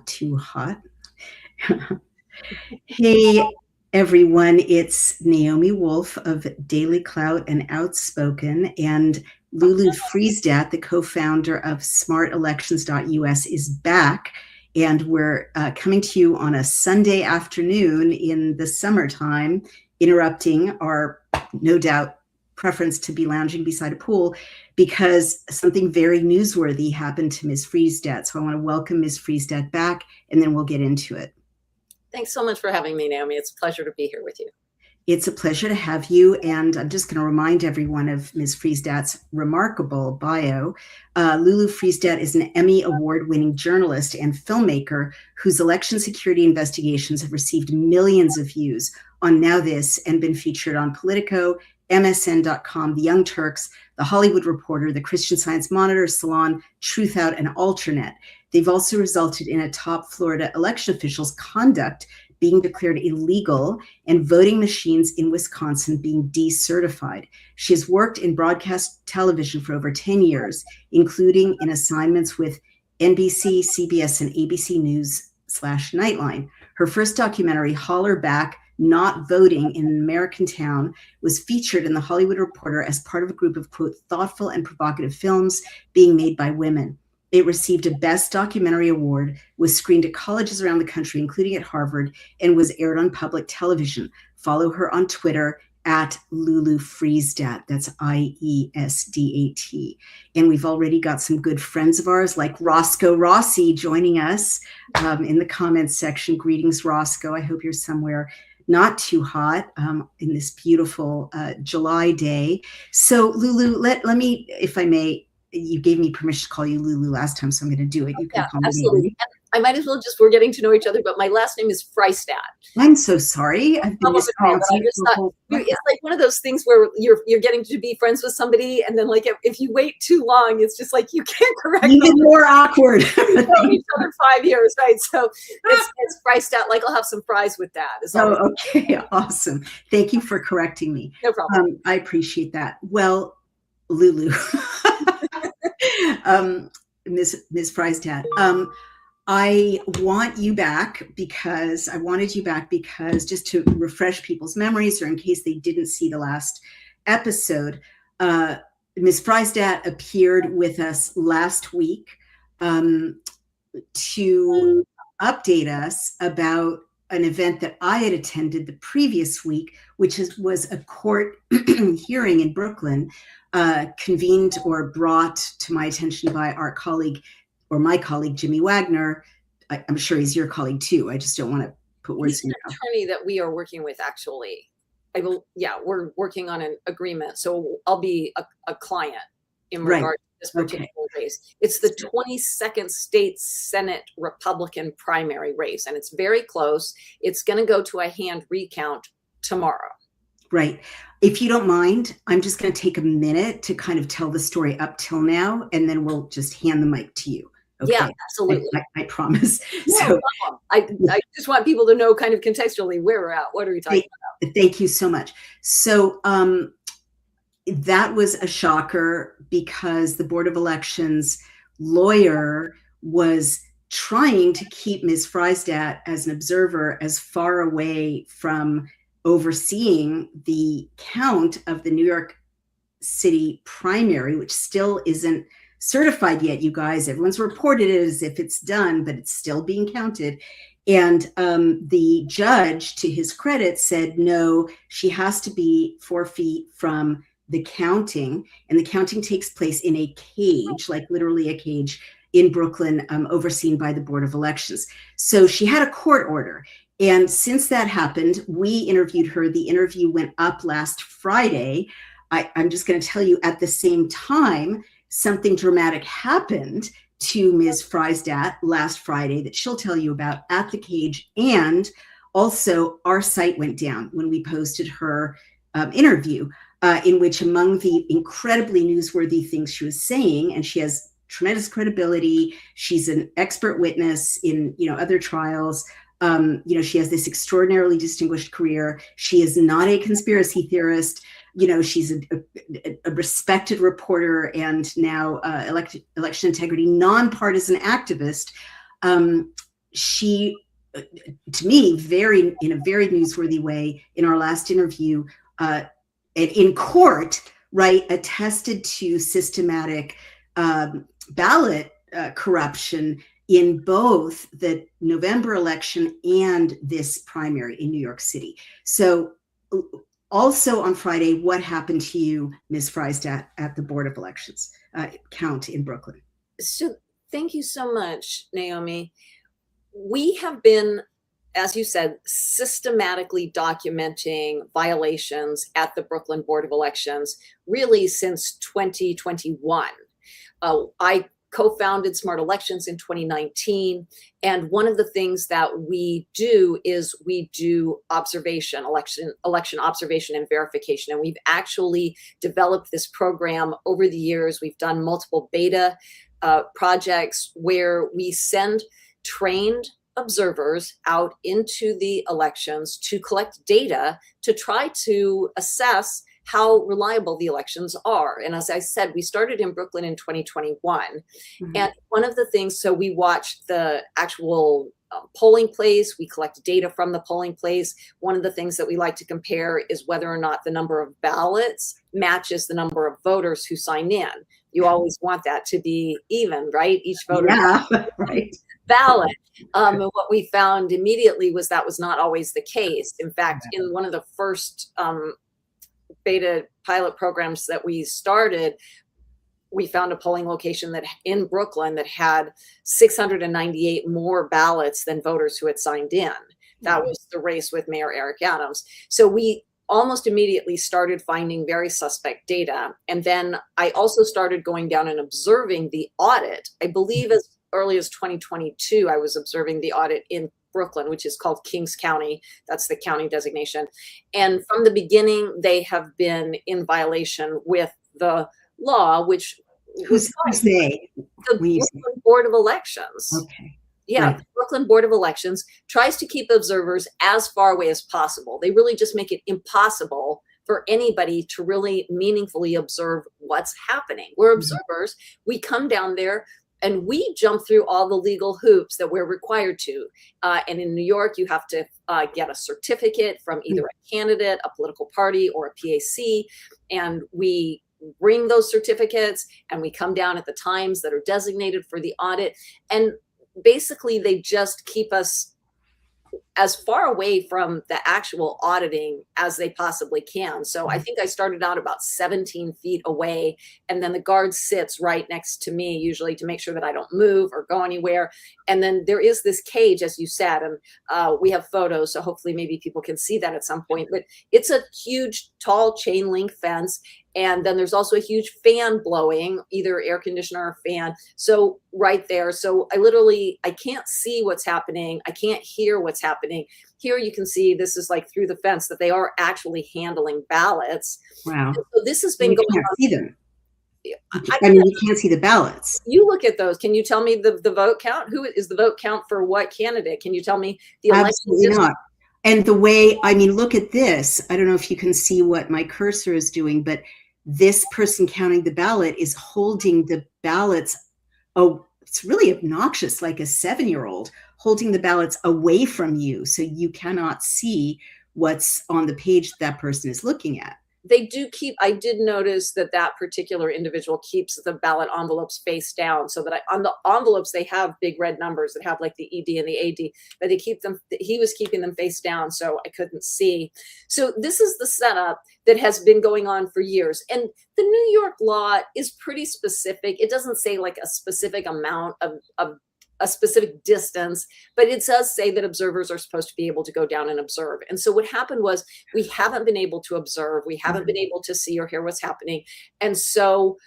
not too hot. Hey, everyone. It's Naomi Wolf of Daily Clout and Outspoken, and Lulu Friesdat, the co-founder of smartelections.us, is back. And we're coming to you on a Sunday afternoon in the summertime, interrupting our, no doubt, preference to be lounging beside a pool because something very newsworthy happened to Ms. Friesdat. So I want to welcome Ms. Friesdat back, and then we'll get into it. Thanks so much for having me, Naomi. It's a pleasure to be here with you. It's a pleasure to have you, and I'm just going to remind everyone of Ms. Friesdat's remarkable bio. Lulu Friesdat is an Emmy Award-winning journalist and filmmaker whose election security investigations have received millions of views on Now This and been featured on Politico, MSN.com, The Young Turks, The Hollywood Reporter, The Christian Science Monitor, Salon, Truth Out, and Alternet. They've also resulted in a top Florida election official's conduct being declared illegal and voting machines in Wisconsin being decertified. She has worked in broadcast television for over 10 years, including in assignments with NBC, CBS, and ABC News /Nightline. Her first documentary, Holler Back, Not Voting in an American Town, was featured in The Hollywood Reporter as part of a group of, quote, thoughtful and provocative films being made by women. It received a Best Documentary Award, was screened at colleges around the country, including at Harvard, and was aired on public television. Follow her on Twitter at Lulu Friesdat. That's IESDAT. And we've already got some good friends of ours like Roscoe Rossi joining us in the comments section. Greetings, Roscoe. I hope you're somewhere not too hot in this beautiful July day. So Lulu, let me, if I may, you gave me permission to call you Lulu last time, so I'm going to do it. You can call me absolutely. I might as well just, we're getting to know each other, but my last name is Friesdat. I'm so sorry. I've been mispronouncing it. It's like one of those things where you're getting to be friends with somebody, and then like if you wait too long, it's just like you can't correct even more awkward. We've known each other 5 years, right? So it's Friesdat. Like I'll have some fries with that. Oh, okay, awesome. Thank you for correcting me. No problem. I appreciate that. Well, Lulu. Ms. Friesdat, I wanted you back because just to refresh people's memories, or in case they didn't see the last episode, Ms. Friesdat appeared with us last week to update us about an event that I had attended the previous week, which was a court hearing in Brooklyn, convened or brought to my attention by our colleague, or my colleague, Jimmy Wagner. I'm sure he's your colleague too. I just don't want to put words in your mouth. He's an attorney that we are working with, actually. We're working on an agreement. So I'll be a client in regard to this particular race. It's the 22nd state Senate Republican primary race, and it's very close. It's going to go to a hand recount tomorrow. Right. If you don't mind, I'm just going to take a minute to kind of tell the story up till now, and then we'll just hand the mic to you. Okay? Yeah, absolutely. I promise. No problem. I just want people to know kind of contextually where we're at. What are we talking about? Thank you so much. So that was a shocker because the Board of Elections lawyer was trying to keep Ms. Friesdat as an observer as far away from overseeing the count of the New York City primary, which still isn't certified yet, you guys. Everyone's reported it as if it's done, but it's still being counted. And the judge, to his credit, said, no, she has to be 4 feet from the counting. And the counting takes place in a cage, like literally a cage in Brooklyn, overseen by the Board of Elections. So she had a court order. And since that happened, we interviewed her. The interview went up last Friday. I'm just going to tell you, at the same time, something dramatic happened to Ms. Friesdat last Friday that she'll tell you about at the cage. And also our site went down when we posted her interview, in which, among the incredibly newsworthy things she was saying, and she has tremendous credibility, she's an expert witness in other trials, she has this extraordinarily distinguished career. She is not a conspiracy theorist. She's a respected reporter and now election integrity, nonpartisan activist. she, to me, in a very newsworthy way, in our last interview, in court, right, attested to systematic ballot corruption in both the November election and this primary in New York City. So also on Friday, what happened to you, Ms. Friesdat, at the Board of Elections count in Brooklyn? So thank you so much, Naomi. We have been, as you said, systematically documenting violations at the Brooklyn Board of Elections really since 2021. I co-founded Smart Elections in 2019. And one of the things that we do is we do observation, election observation and verification. And we've actually developed this program over the years. We've done multiple beta projects where we send trained observers out into the elections to collect data to try to assess how reliable the elections are. And as I said, we started in Brooklyn in 2021. Mm-hmm. And one of the things, so we watched the actual polling place, we collect data from the polling place. One of the things that we like to compare is whether or not the number of ballots matches the number of voters who sign in. You always want that to be even, right? Each voter right. ballot. And what we found immediately was that was not always the case. In fact, in one of the first beta pilot programs that we started, we found a polling location that in Brooklyn that had 698 more ballots than voters who had signed in. That was the race with Mayor Eric Adams. So we almost immediately started finding very suspect data. And then I also started going down and observing the audit. I believe as early as 2022, I was observing the audit in Brooklyn, which is called Kings County. That's the county designation. And from the beginning, they have been in violation with the law, which who's they? The Brooklyn Board of Elections. Okay. Yeah, right. The Brooklyn Board of Elections tries to keep observers as far away as possible. They really just make it impossible for anybody to really meaningfully observe what's happening. We're observers. We come down there and we jump through all the legal hoops that we're required to. And in New York, you have to get a certificate from either a candidate, a political party, or a PAC. And we bring those certificates and we come down at the times that are designated for the audit. And basically, they just keep us as far away from the actual auditing as they possibly can. So I think I started out about 17 feet away, and then the guard sits right next to me, usually to make sure that I don't move or go anywhere. And then there is this cage, as you said, and we have photos, so hopefully maybe people can see that at some point. But it's a huge, tall chain link fence. And then there's also a huge fan blowing, either air conditioner or fan. So right there. So I can't see what's happening. I can't hear what's happening. Here you can see this is like through the fence that they are actually handling ballots. Wow. And so this has been going on. See them. I mean, you can't see the ballots. You look at those. Can you tell me the vote count? Who is the vote count for what candidate? Can you tell me the election? Absolutely not. And the way, I mean, look at this. I don't know if you can see what my cursor is doing, but this person counting the ballot is holding the ballots. Oh, it's really obnoxious, like a 7-year-old holding the ballots away from you. So you cannot see what's on the page that person is looking at. They do keep, I did notice that particular individual keeps the ballot envelopes face down, so that on the envelopes, they have big red numbers that have like the ED and the AD, but he was keeping them face down, so I couldn't see. So this is the setup that has been going on for years. And the New York law is pretty specific. It doesn't say like a specific amount of a specific distance, but it does say that observers are supposed to be able to go down and observe. And so what happened was we haven't been able to observe. We haven't been able to see or hear what's happening. And so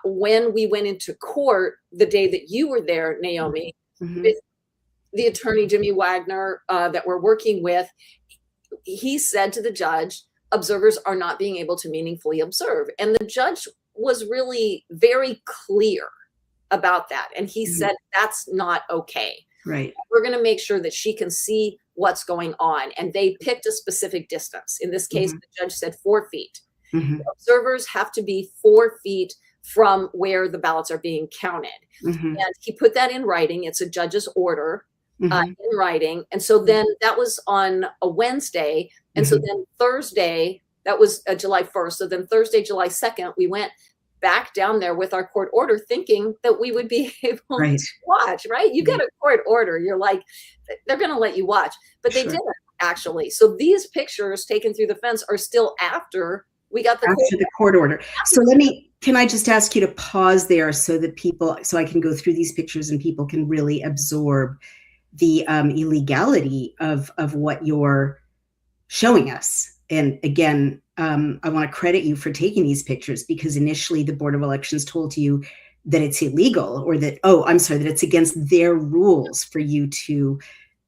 when we went into court the day that you were there, Naomi, with the attorney, Jimmy Wagner, that we're working with, he said to the judge, observers are not being able to meaningfully observe. And the judge was really very clear about that. And he said, that's not okay. Right. We're going to make sure that she can see what's going on. And they picked a specific distance. In this case, the judge said 4 feet. Observers have to be 4 feet from where the ballots are being counted. And he put that in writing. It's a judge's order. in writing. And so then that was on a Wednesday. And so then Thursday, that was July 1st. So then Thursday, July 2nd, we went back down there with our court order thinking that we would be able to watch, right? You get a court order, you're like, they're going to let you watch, but they didn't actually. So these pictures taken through the fence are still after we got the court order. So can I just ask you to pause there so that so I can go through these pictures and people can really absorb the illegality of what you're showing us. And again, I want to credit you for taking these pictures, because initially the Board of Elections told you that it's illegal, or that, that it's against their rules for you to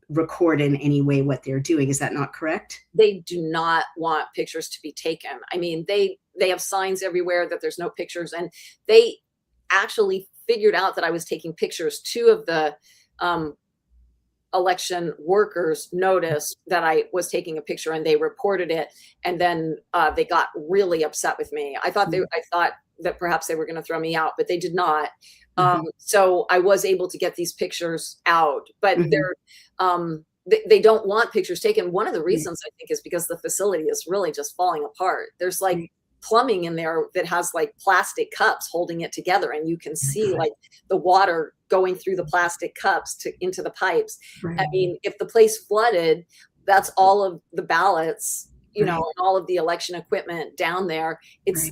record in any way what they're doing. Is that not correct? They do not want pictures to be taken. I mean, they have signs everywhere that there's no pictures, and they actually figured out that I was taking pictures. Two of the election workers noticed that I was taking a picture, and they reported it, and then they got really upset with me. I thought that perhaps they were going to throw me out, but they did not. So I was able to get these pictures out, but they don't want pictures taken. One of the reasons, I think, is because the facility is really just falling apart. There's like plumbing in there that has like plastic cups holding it together, and you can see like the water going through the plastic cups into the pipes. I mean, if the place flooded, that's all of the ballots, and all of the election equipment down there. It's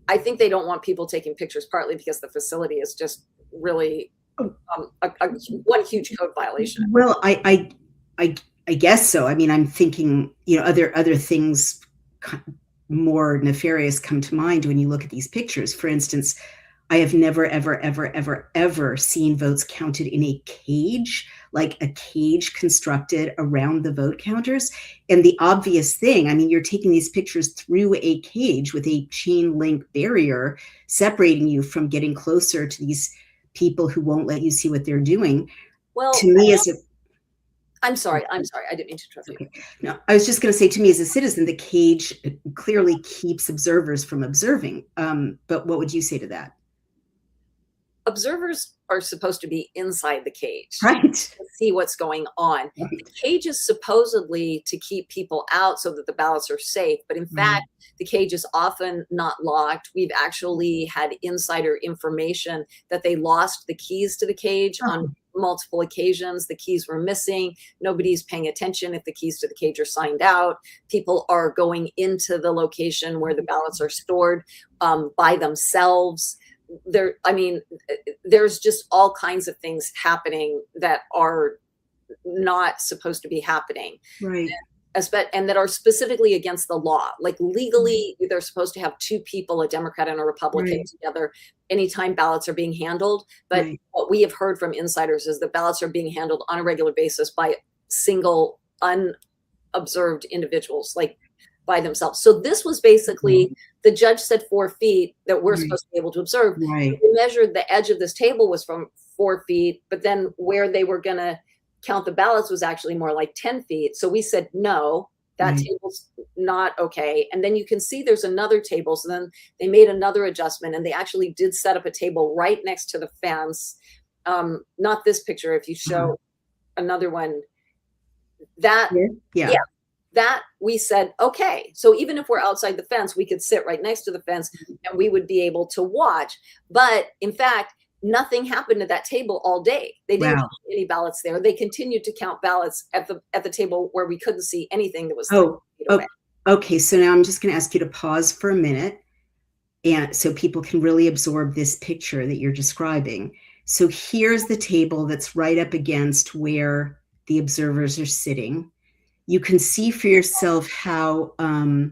I think they don't want people taking pictures, partly because the facility is just really one huge code violation. Well, I guess so. I mean, I'm thinking, other things more nefarious come to mind when you look at these pictures. For instance, I have never, ever, ever, ever, ever seen votes counted in a cage, like a cage constructed around the vote counters. And the obvious thing, I mean, you're taking these pictures through a cage with a chain link barrier separating you from getting closer to these people who won't let you see what they're doing. Well, to me, I'm sorry. I didn't mean to interrupt you. No, I was just going to say, to me as a citizen, the cage clearly keeps observers from observing. But what would you say to that? Observers are supposed to be inside the cage, right, to see what's going on. Right. The cage is supposedly to keep people out so that the ballots are safe, but in fact, the cage is often not locked. We've actually had insider information that they lost the keys to the cage on multiple occasions. The keys were missing. Nobody's paying attention if the keys to the cage are signed out. People are going into the location where the ballots are stored by themselves. There's just all kinds of things happening that are not supposed to be happening. Right. And that are specifically against the law. Like legally, they're supposed to have two people, a Democrat and a Republican, together anytime ballots are being handled. But what we have heard from insiders is that ballots are being handled on a regular basis by single unobserved individuals, like by themselves. So this was basically, the judge said 4 feet that we're supposed to be able to observe. We measured the edge of this table was from 4 feet, but then where they were going to count the ballots was actually more like 10 feet. So we said, no, that table's not okay. And then you can see there's another table. So then they made another adjustment, and they actually did set up a table right next to the fence. Not this picture. If you show another one, that we said, okay, so even if we're outside the fence, we could sit right next to the fence and we would be able to watch. But in fact, nothing happened at that table all day. They didn't have any ballots there. They continued to count ballots at the table where we couldn't see anything that was okay. So now I'm just going to ask you to pause for a minute, and so people can really absorb this picture that you're describing. So here's the table that's right up against where the observers are sitting. You can see for yourself how, I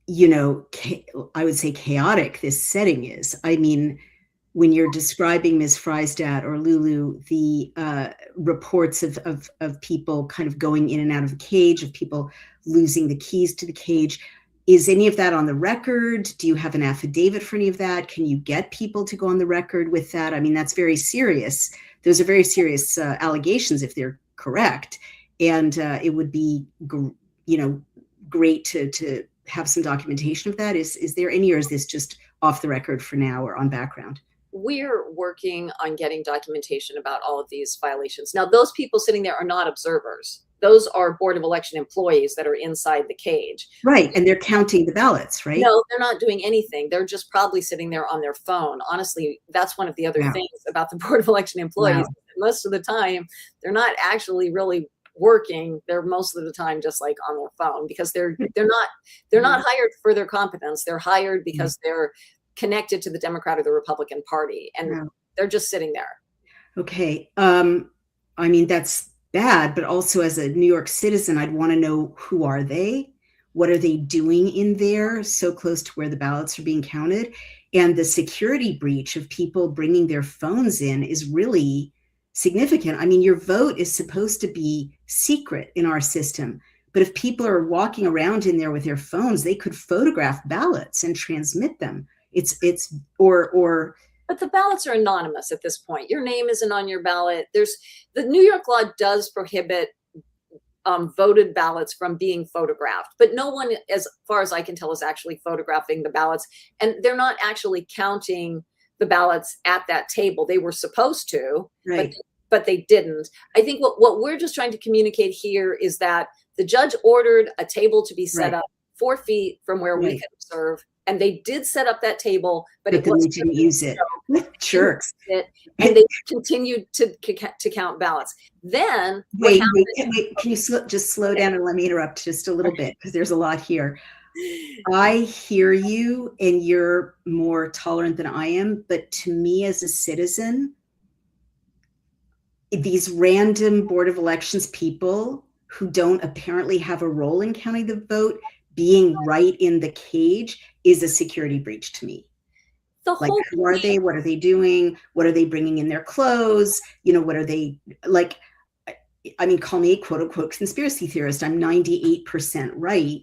would say chaotic this setting is. I mean, when you're describing Ms. Friesdat or Lulu, the reports of people kind of going in and out of the cage, of people losing the keys to the cage, is any of that on the record? Do you have an affidavit for any of that? Can you get people to go on the record with that? I mean, that's very serious. Those are very serious allegations if they're correct. And it would be, great to have some documentation of that. Is there any, or is this just off the record for now or on background? we're working on getting documentation about all of these violations. Now, those people sitting there are not observers. Those are Board of Election employees that are inside the cage. Right. And they're counting the ballots, right? No, they're not doing anything. They're just probably sitting there on their phone. Honestly, that's one of the other things about the Board of Election employees. Most of the time, they're not actually really working. They're most of the time just like on their phone, because they're not hired for their competence. They're hired because they're connected to the Democrat or the Republican Party, and they're just sitting there. Okay. I mean, that's bad, but also as a New York citizen, I'd want to know, who are they? What are they doing in there so close to where the ballots are being counted? And the security breach of people bringing their phones in is really significant. I mean, your vote is supposed to be secret in our system, but if people are walking around in there with their phones, they could photograph ballots and transmit them. But the ballots are anonymous at this point. Your name isn't on your ballot. The New York law does prohibit voted ballots from being photographed, but no one, as far as I can tell, is actually photographing the ballots, and they're not actually counting the ballots at that table. They were supposed to, but they didn't. I think what we're just trying to communicate here is that the judge ordered a table to be set up 4 feet from where we could observe, and they did set up that table, but they didn't use it. Jerks. And they continued to count ballots. Then wait, can you just slow down and let me interrupt just a little bit, because there's a lot here. I hear you, and you're more tolerant than I am, but to me as a citizen, these random Board of Elections people who don't apparently have a role in counting the vote being right in the cage is a security breach to me. Like, who are they? What are they doing? What are they bringing in their clothes? What are they like? I mean, call me a quote unquote conspiracy theorist. I'm 98% right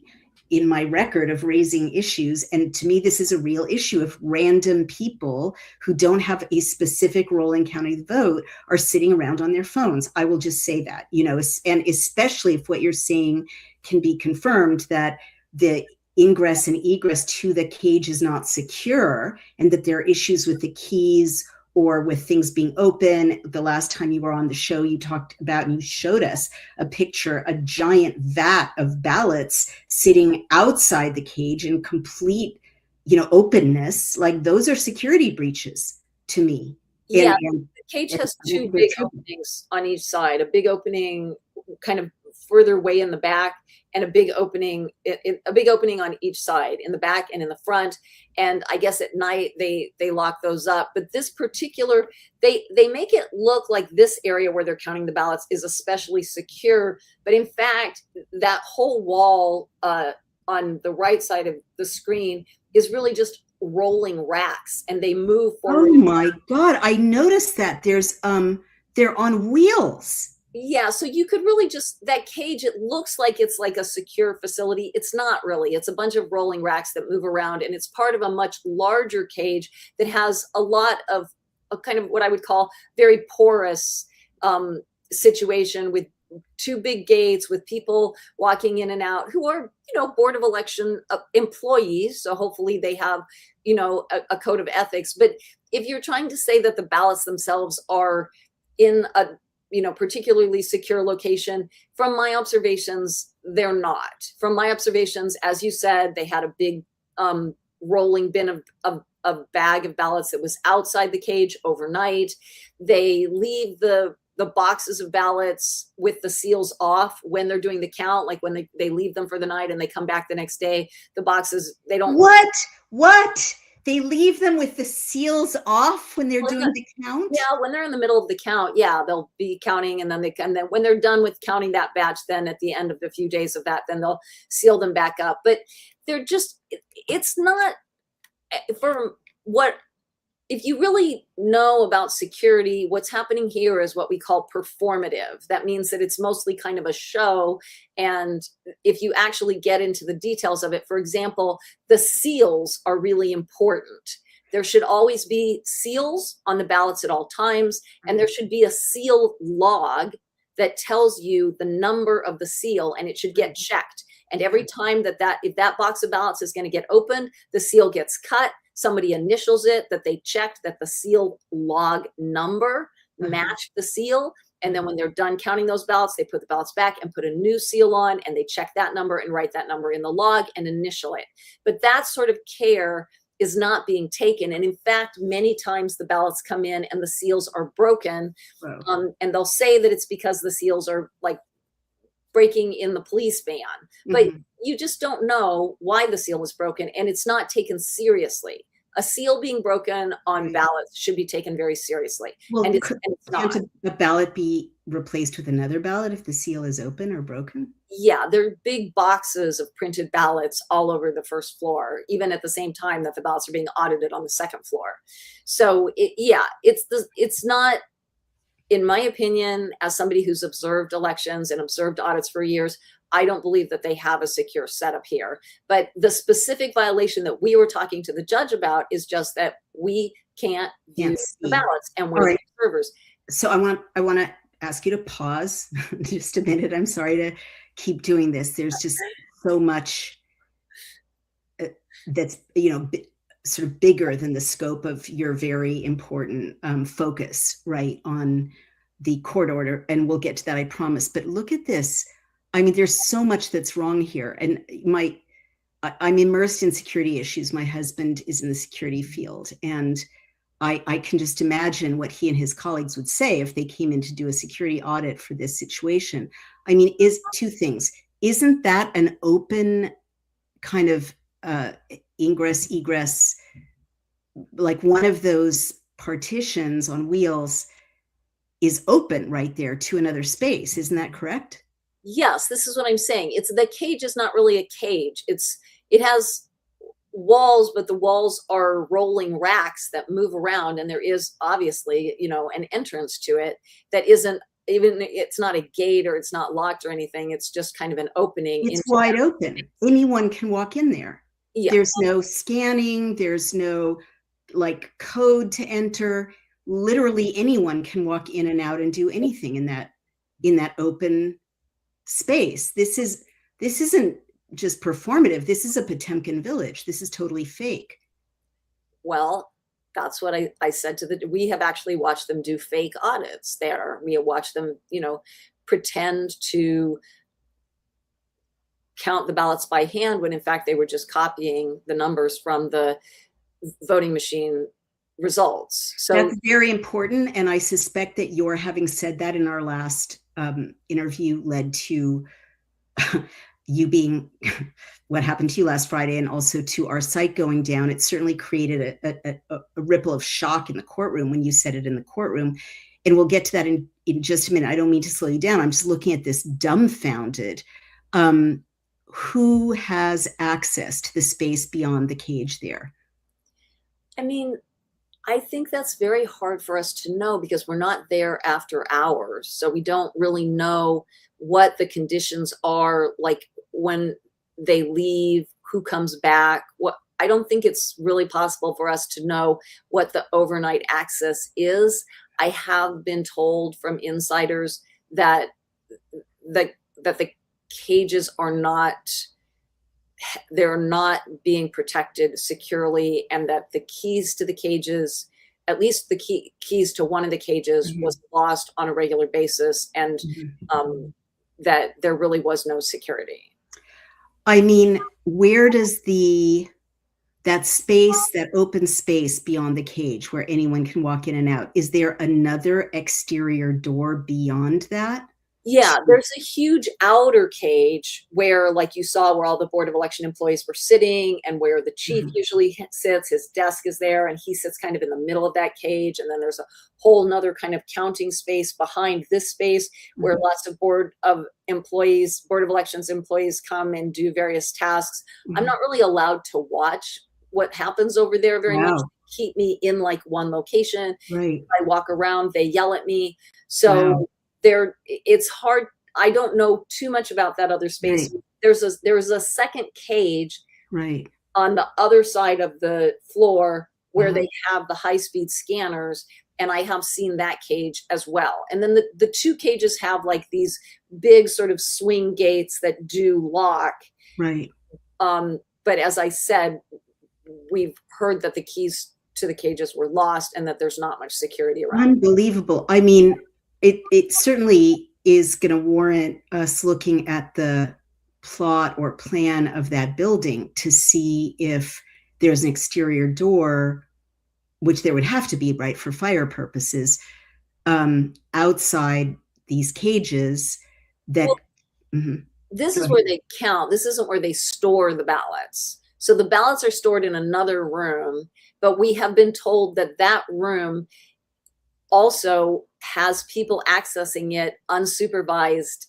in my record of raising issues. And to me, this is a real issue. If random people who don't have a specific role in counting the vote are sitting around on their phones, I will just say that, and especially if what you're saying can be confirmed, that the ingress and egress to the cage is not secure, and that there are issues with the keys or with things being open. The last time you were on the show, you talked about, and you showed us a picture, a giant vat of ballots sitting outside the cage in complete, openness. Like, those are security breaches to me. Yeah, the cage has 2 big openings on each side, a big opening kind of further way in the back, and a big opening on each side, in the back and in the front. And I guess at night they lock those up. But this particular, they make it look like this area where they're counting the ballots is especially secure. But in fact, that whole wall on the right side of the screen is really just rolling racks, and they move forward. Oh my God, I noticed that they're on wheels. Yeah, so you could really that cage, it looks like it's like a secure facility. It's not really. It's a bunch of rolling racks that move around, and it's part of a much larger cage that has a lot of kind of what I would call very porous situation, with 2 big gates, with people walking in and out who are, Board of Election employees. So hopefully they have, a code of ethics. But if you're trying to say that the ballots themselves are in a particularly secure location, from my observations, they're not. From my observations, as you said, they had a big rolling bin of a bag of ballots that was outside the cage overnight. They leave the boxes of ballots with the seals off when they're doing the count, like when they leave them for the night and they come back the next day. The boxes, they don't. What? They leave them with the seals off when they're doing the count? Yeah, when they're in the middle of the count, they'll be counting, and then when they're done with counting that batch, then at the end of a few days of that, then they'll seal them back up. But they're just, it's not, for what, if you really know about security, what's happening here is what we call performative. That means that it's mostly kind of a show. And if you actually get into the details of it, for example, the seals are really important. There should always be seals on the ballots at all times. And there should be a seal log that tells you the number of the seal, and it should get checked. And every time if that box of ballots is going to get opened, the seal gets cut, somebody initials it, that they checked that the seal log number matched the seal. And then when they're done counting those ballots, they put the ballots back and put a new seal on, and they check that number and write that number in the log and initial it. But that sort of care is not being taken. And in fact, many times the ballots come in and the seals are broken. And they'll say that it's because the seals are like breaking in the police van. But you just don't know why the seal was broken, and it's not taken seriously. A seal being broken on ballots should be taken very seriously. Well, and it's not. Can't a ballot be replaced with another ballot if the seal is open or broken? Yeah, there are big boxes of printed ballots all over the first floor, even at the same time that the ballots are being audited on the second floor. So it's not, in my opinion, as somebody who's observed elections and observed audits for years, I don't believe that they have a secure setup here. But the specific violation that we were talking to the judge about is just that we can't view the ballots, and we're the observers. So I want to ask you to pause just a minute. I'm sorry to keep doing this. There's just so much that's, sort of bigger than the scope of your very important focus, right, on the court order. And we'll get to that, I promise. But look at this. I mean, there's so much that's wrong here. And I'm immersed in security issues. My husband is in the security field. And I can just imagine what he and his colleagues would say if they came in to do a security audit for this situation. I mean, two things. Isn't that an open kind of ingress, egress, like one of those partitions on wheels is open right there to another space? Isn't that correct? Yes, this is what I'm saying. The cage is not really a cage. It has walls, but the walls are rolling racks that move around, and there is obviously, an entrance to it that isn't even, it's not a gate or it's not locked or anything. It's just kind of an opening. It's wide open. Anyone can walk in there. Yeah. There's no scanning. There's no code to enter. Literally anyone can walk in and out and do anything in that open space. This isn't just performative. This is a Potemkin village. This is totally fake. Well, that's what I said we have actually watched them do fake audits there. We have watched them, pretend to count the ballots by hand when in fact they were just copying the numbers from the voting machine results. So that's very important. And I suspect that your having said that in our last interview led to you being what happened to you last Friday, and also to our site going down. It certainly created a ripple of shock in the courtroom when you said it in the courtroom. And we'll get to that in just a minute. I don't mean to slow you down. I'm just looking at this dumbfounded. Who has access to the space beyond the cage there? I mean, I think that's very hard for us to know because we're not there after hours. So we don't really know what the conditions are like when they leave, who comes back. I don't think it's really possible for us to know what the overnight access is. I have been told from insiders that the cages are not being protected securely, and that the keys to the cages, at least the keys to one of the cages, was lost on a regular basis, and that there really was no security. I mean, where does that space, that open space beyond the cage where anyone can walk in and out, is there another exterior door beyond that? Yeah, there's a huge outer cage where, like you saw, where all the Board of Election employees were sitting, and where the chief usually sits. His desk is there, and he sits kind of in the middle of that cage. And then there's a whole nother kind of counting space behind this space where lots of Board of Elections employees come and do various tasks. I'm not really allowed to watch what happens over there very much. They keep me in one location. Right. I walk around, they yell at me. So it's hard. I don't know too much about that other space. Right. There's a second cage on the other side of the floor where they have the high-speed scanners, and I have seen that cage as well. And then the two cages have these big sort of swing gates that do lock. Right. But as I said, we've heard that the keys to the cages were lost and that there's not much security around. Unbelievable. I mean, it certainly is going to warrant us looking at the plot or plan of that building to see if there's an exterior door, which there would have to be, right, for fire purposes, outside these cages that. Well, Mhm. this is where they count. This isn't where they store the ballots. So the ballots are stored in another room, but we have been told that that room also has people accessing it unsupervised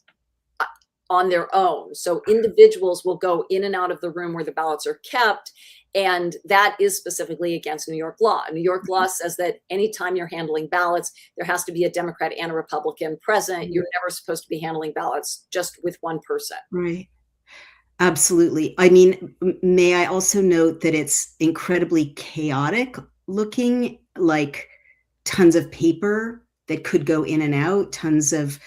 on their own. So individuals will go in and out of the room where the ballots are kept, and that is specifically against New York law. New York law says that anytime you're handling ballots, there has to be a Democrat and a Republican present. You're never supposed to be handling ballots just with one person. Right. Absolutely. I mean, may I also note that it's incredibly chaotic looking, like tons of paper that could go in and out, tons of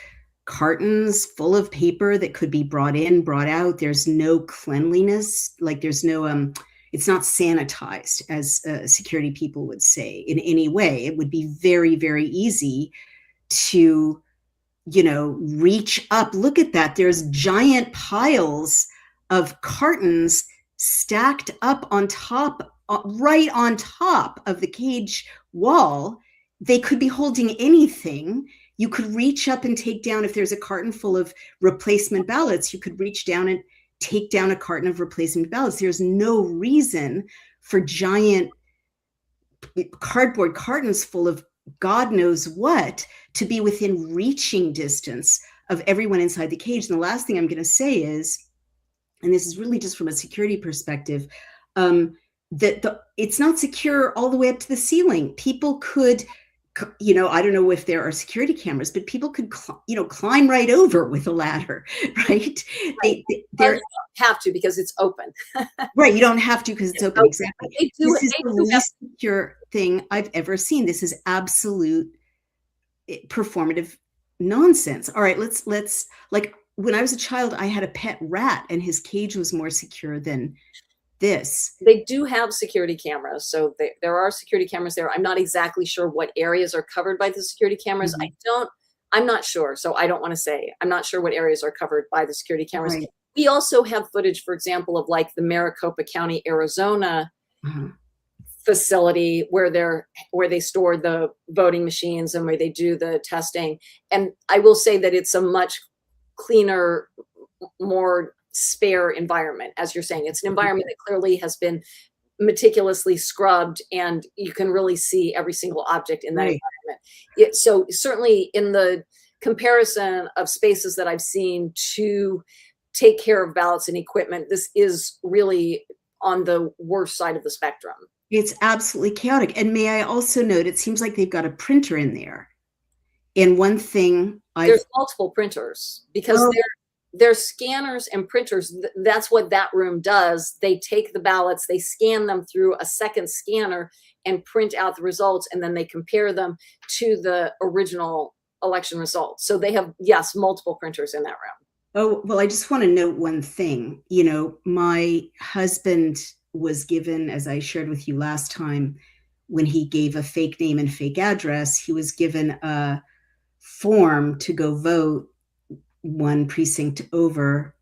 cartons full of paper that could be brought in, brought out. There's no cleanliness, like there's no it's not sanitized, as security people would say, in any way. It would be very, very easy to, reach up. Look at that. There's giant piles of cartons stacked up on top, right on top of the cage wall. They could be holding anything. You could reach up and take down, if there's a carton full of replacement ballots, you could reach down and take down a carton of replacement ballots. There's no reason for giant cardboard cartons full of God knows what to be within reaching distance of everyone inside the cage. And the last thing I'm going to say is, and this is really just from a security perspective, that it's not secure all the way up to the ceiling. People could, I don't know if there are security cameras, but people could, climb right over with a ladder, right? They don't have to because it's open. Right, you don't have to because it's open. Exactly. This is the least secure thing I've ever seen. This is absolute performative nonsense. All right, let's like, when I was a child, I had a pet rat and his cage was more secure than this. They do have security cameras. So there are security cameras there. I'm not exactly sure what areas are covered by the security cameras. I'm not sure. So I don't want to say. I'm not sure what areas are covered by the security cameras. Right. We also have footage, for example, of like the Maricopa County, Arizona facility where they store the voting machines and where they do the testing. And I will say that it's a much cleaner, more spare environment. As you're saying, it's an environment that clearly has been meticulously scrubbed, and you can really see every single object in that environment. So certainly in the comparison of spaces that I've seen to take care of ballots and equipment, this is really on the worst side of the spectrum. It's absolutely chaotic. And may I also note, it seems like they've got a printer in there. And one thing there's multiple printers because they're scanners and printers. That's what that room does. They take the ballots, they scan them through a second scanner and print out the results, and then they compare them to the original election results. So they have, yes, multiple printers in that room. Oh, well, I just want to note one thing. My husband was given, as I shared with you last time, when he gave a fake name and fake address, he was given a form to go vote one precinct over,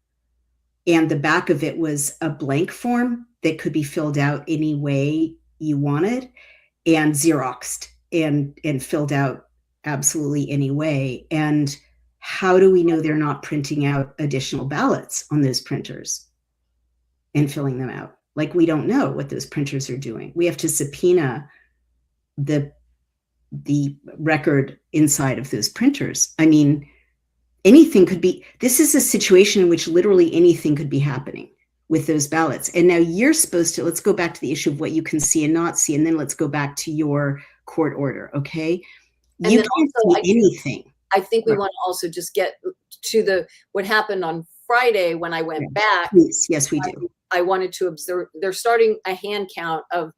and the back of it was a blank form that could be filled out any way you wanted, and Xeroxed and filled out absolutely any way. And how do we know they're not printing out additional ballots on those printers and filling them out? Like, we don't know what those printers are doing. We have to subpoena the record inside of those printers. I mean, anything could be. This is a situation in which literally anything could be happening with those ballots. And now you're supposed to, let's go back to the issue of what you can see and not see, and then let's go back to your court order, okay? You can't see anything. I think we want to also just get to what happened on Friday when I went back. Yes, we do. I wanted to observe, they're starting a hand count of,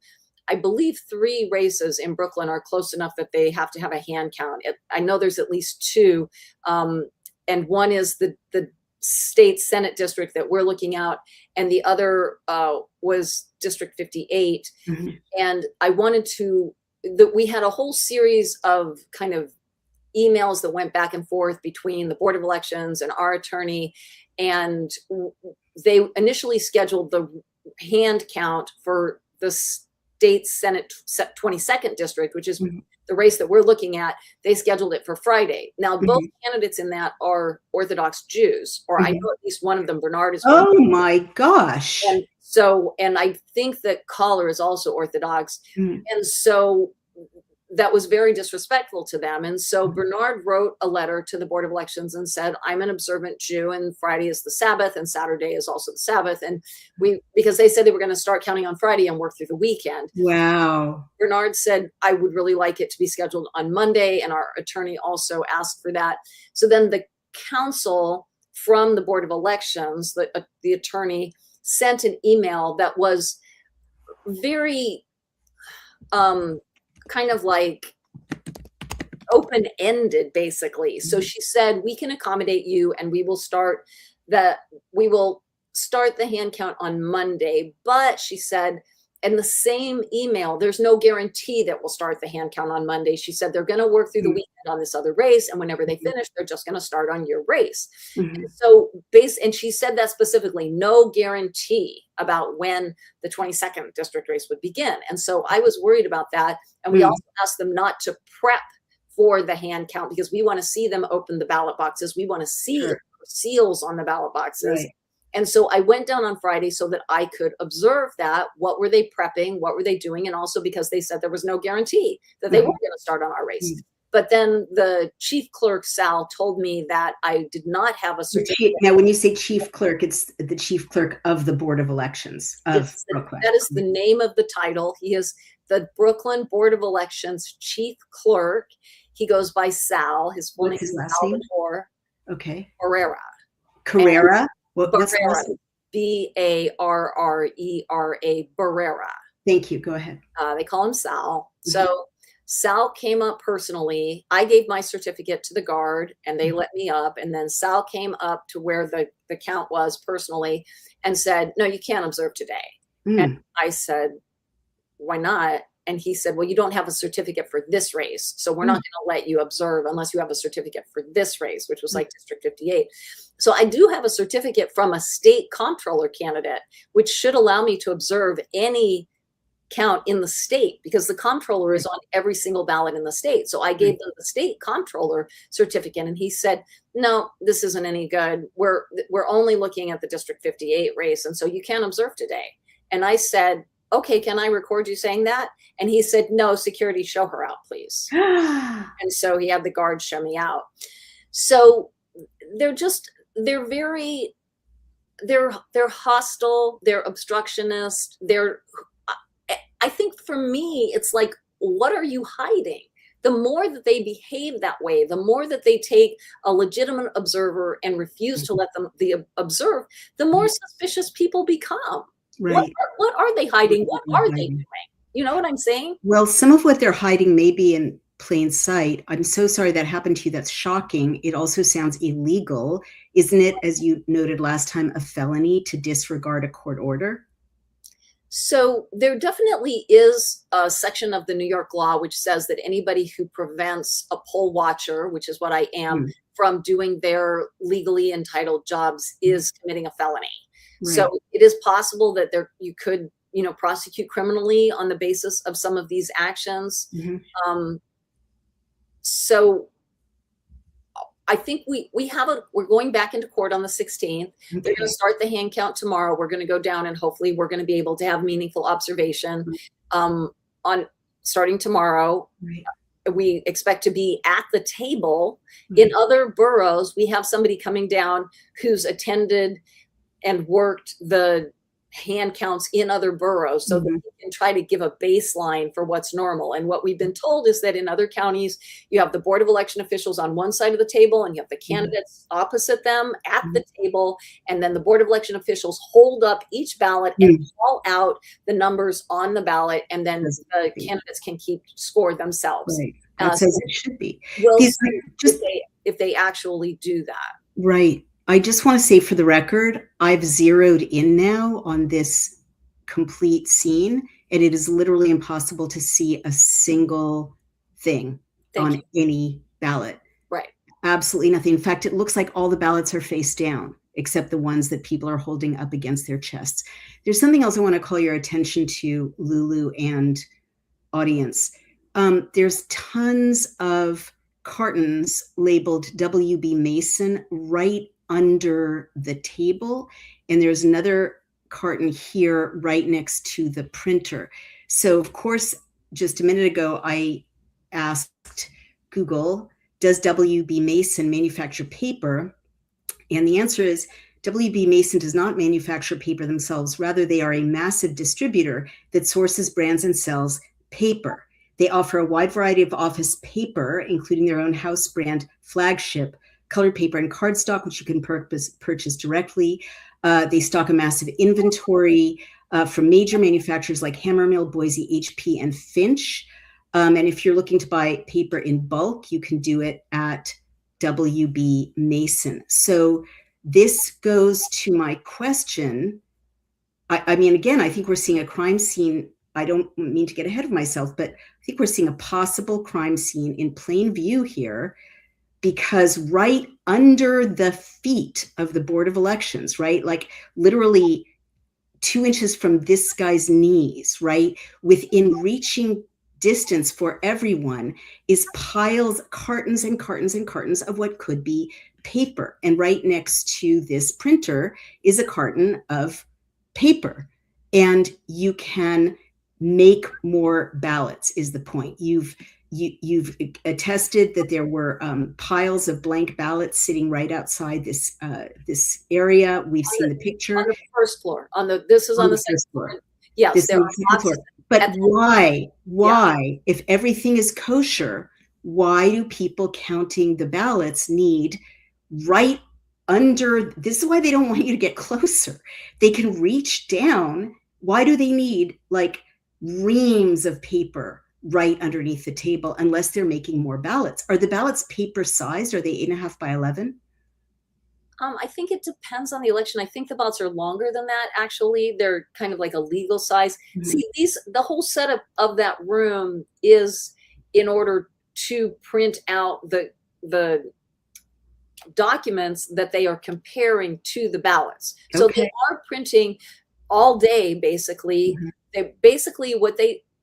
I believe 3 races in Brooklyn are close enough that they have to have a hand count. I know there's at least 2. And one is the state Senate district that we're looking at, and the other was District 58. Mm-hmm. And I wanted to, we had a whole series of kind of emails that went back and forth between the Board of Elections and our attorney. And they initially scheduled the hand count for the state Senate 22nd district, which is the race that we're looking at. They scheduled it for Friday. Now, both candidates in that are Orthodox Jews, or I know at least one of them, Bernard, is. Oh my gosh. And so, and I think that Collar is also Orthodox. And so that was very disrespectful to them. And so Bernard wrote a letter to the Board of Elections and said, I'm an observant Jew, and Friday is the Sabbath, and Saturday is also the Sabbath. And because they said they were going to start counting on Friday and work through the weekend. Wow. Bernard said, I would really like it to be scheduled on Monday. And our attorney also asked for that. So then the counsel from the Board of Elections, the attorney, sent an email that was very, kind of like open-ended, basically. So she said, we can accommodate you, and we will start the hand count on Monday. But she said, in the same email, there's no guarantee that we'll start the hand count on Monday. She said they're going to work through the weekend on this other race, and whenever they finish, they're just going to start on your race. And so and she said that specifically, no guarantee about when the 22nd district race would begin. And so I was worried about that. And we also asked them not to prep for the hand count, because we want to see them open the ballot boxes. We want to see seals on the ballot boxes. Right. And so I went down on Friday so that I could observe that. What were they prepping? What were they doing? And also because they said there was no guarantee that they weren't going to start on our race. But then the chief clerk, Sal, told me that I did not have a certificate. Now, when you say chief clerk, it's the chief clerk of the Board of Elections of Brooklyn. That is the name of the title. He is the Brooklyn Board of Elections chief clerk. He goes by Sal. His full name is Salvatore. Okay. Barrera. Carrera? Barrera. Barrera. Barrera. Thank you. Go ahead. They call him Sal. So Sal came up personally. I gave my certificate to the guard, and they let me up. And then Sal came up to where the count was personally and said, no, you can't observe today. And I said, why not? And he said, well, you don't have a certificate for this race, so we're not going to let you observe unless you have a certificate for this race, which was like District 58. So I do have a certificate from a state comptroller candidate, which should allow me to observe any count in the state, because the comptroller is on every single ballot in the state. So I gave them the state comptroller certificate, and he said, no, this isn't any good. We're only looking at the District 58 race, and so you can't observe today. And I said, okay, can I record you saying that? And he said, no, security, show her out, please. And so he had the guards show me out. So they're hostile, they're obstructionist. I think for me, it's like, what are you hiding? The more that they behave that way, the more that they take a legitimate observer and refuse to let them observe, the more suspicious people become. Right. What are they hiding? What are they doing? You know what I'm saying? Well, some of what they're hiding may be in plain sight. I'm so sorry that happened to you. That's shocking. It also sounds illegal. Isn't it, as you noted last time, a felony to disregard a court order? So there definitely is a section of the New York law which says that anybody who prevents a poll watcher, which is what I am, from doing their legally entitled jobs is committing a felony. Right. So it is possible that you could, prosecute criminally on the basis of some of these actions. So I think we're going back into court on the 16th. They're going to start the hand count tomorrow. We're going to go down, and hopefully we're going to be able to have meaningful observation on starting tomorrow. Right. We expect to be at the table. In other boroughs, we have somebody coming down who's attended and worked the hand counts in other boroughs, so that we can try to give a baseline for what's normal. And what we've been told is that in other counties, you have the Board of Election officials on one side of the table, and you have the candidates opposite them at the table. And then the Board of Election officials hold up each ballot and call out the numbers on the ballot, and then the candidates can keep score themselves. Right. That's as it should be. We'll see if they actually do that. Right. I just want to say for the record, I've zeroed in now on this complete scene, and it is literally impossible to see a single thing on any ballot. Right. Absolutely nothing. In fact, it looks like all the ballots are face down, except the ones that people are holding up against their chests. There's something else I want to call your attention to, Lulu and audience. There's tons of cartons labeled WB Mason right under the table. And there's another carton here right next to the printer. So, of course, just a minute ago, I asked Google, does WB Mason manufacture paper? And the answer is WB Mason does not manufacture paper themselves. Rather, they are a massive distributor that sources, brands, and sells paper. They offer a wide variety of office paper, including their own house brand flagship colored paper and cardstock, which you can purchase directly. They stock a massive inventory from major manufacturers like Hammermill, Boise, HP, and Finch. And if you're looking to buy paper in bulk, you can do it at WB Mason. So this goes to my question. I mean, again, I think we're seeing a crime scene. I don't mean to get ahead of myself, but I think we're seeing a possible crime scene in plain view here, because right under the feet of the Board of Elections, right, like literally 2 inches from this guy's knees, right, within reaching distance for everyone, is piles, cartons and cartons and cartons of what could be paper. And right next to this printer is a carton of paper. And you can make more ballots, is the point. You've attested that there were piles of blank ballots sitting right outside this area. We've seen the picture on the first floor. This is on the second floor. Yes, there are lots. But why? If everything is kosher, why do people counting the ballots need right under? This is why they don't want you to get closer. They can reach down. Why do they need like reams of paper right underneath the table unless they're making more ballots? Are the ballots paper sized? Are they 8.5 by 11? I think it depends on the election. I think the ballots are longer than that. Actually, they're kind of like a legal size. Mm-hmm. See, the whole setup of that room is in order to print out the documents that they are comparing to the ballots. Okay. So they are printing all day, basically. Mm-hmm.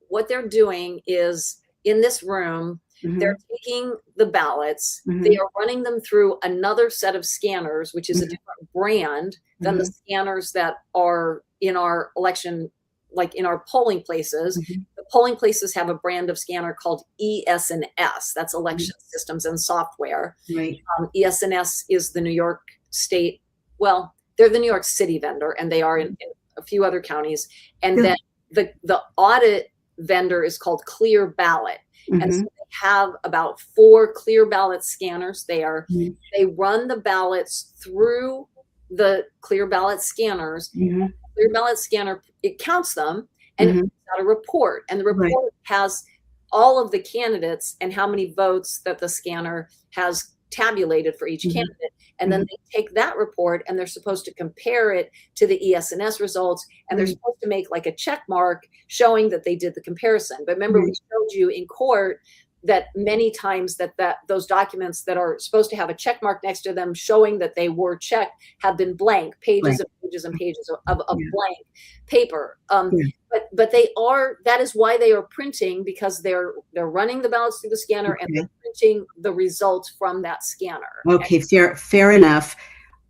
What they're doing is in this room. Mm-hmm. They're taking the ballots, mm-hmm. they are running them through another set of scanners, which is mm-hmm. a different brand than mm-hmm. the scanners that are in our election, like in our polling places. Mm-hmm. The polling places have a brand of scanner called ES&S. That's Election mm-hmm. Systems and Software. Right. ES&S is the New York State, well, they're the New York City vendor, and they are in a few other counties. And then the audit vendor is called Clear Ballot. Mm-hmm. And so they have about 4 clear ballot scanners there. Mm-hmm. They run the ballots through the clear ballot scanners. Mm-hmm. Clear ballot scanner, it counts them and mm-hmm. it puts out a report. And the report has all of the candidates and how many votes that the scanner has tabulated for each mm-hmm. candidate. And then they take that report and they're supposed to compare it to the ES&S results. And they're supposed to make like a check mark showing that they did the comparison. But remember, we showed you in court that many times that those documents that are supposed to have a check mark next to them showing that they were checked have been blank, pages and pages and pages of blank paper. But they are, that is why they are printing, because they're running the ballots through the scanner and they're printing the results from that scanner. Okay, fair enough.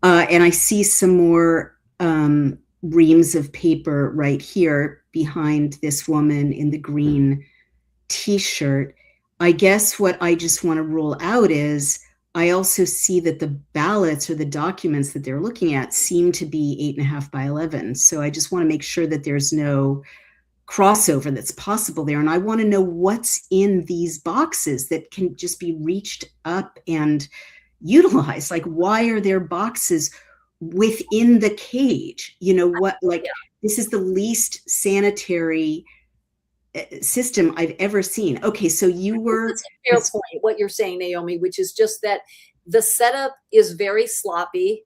And I see some more reams of paper right here behind this woman in the green t-shirt. I guess what I just want to rule out is I also see that the ballots or the documents that they're looking at seem to be 8.5 by 11. So I just want to make sure that there's no crossover that's possible there. And I want to know what's in these boxes that can just be reached up and utilized. Like, why are there boxes within the cage? You know what, like this is the least sanitary system I've ever seen. Okay, so you were... That's a fair point, what you're saying, Naomi, which is just that the setup is very sloppy.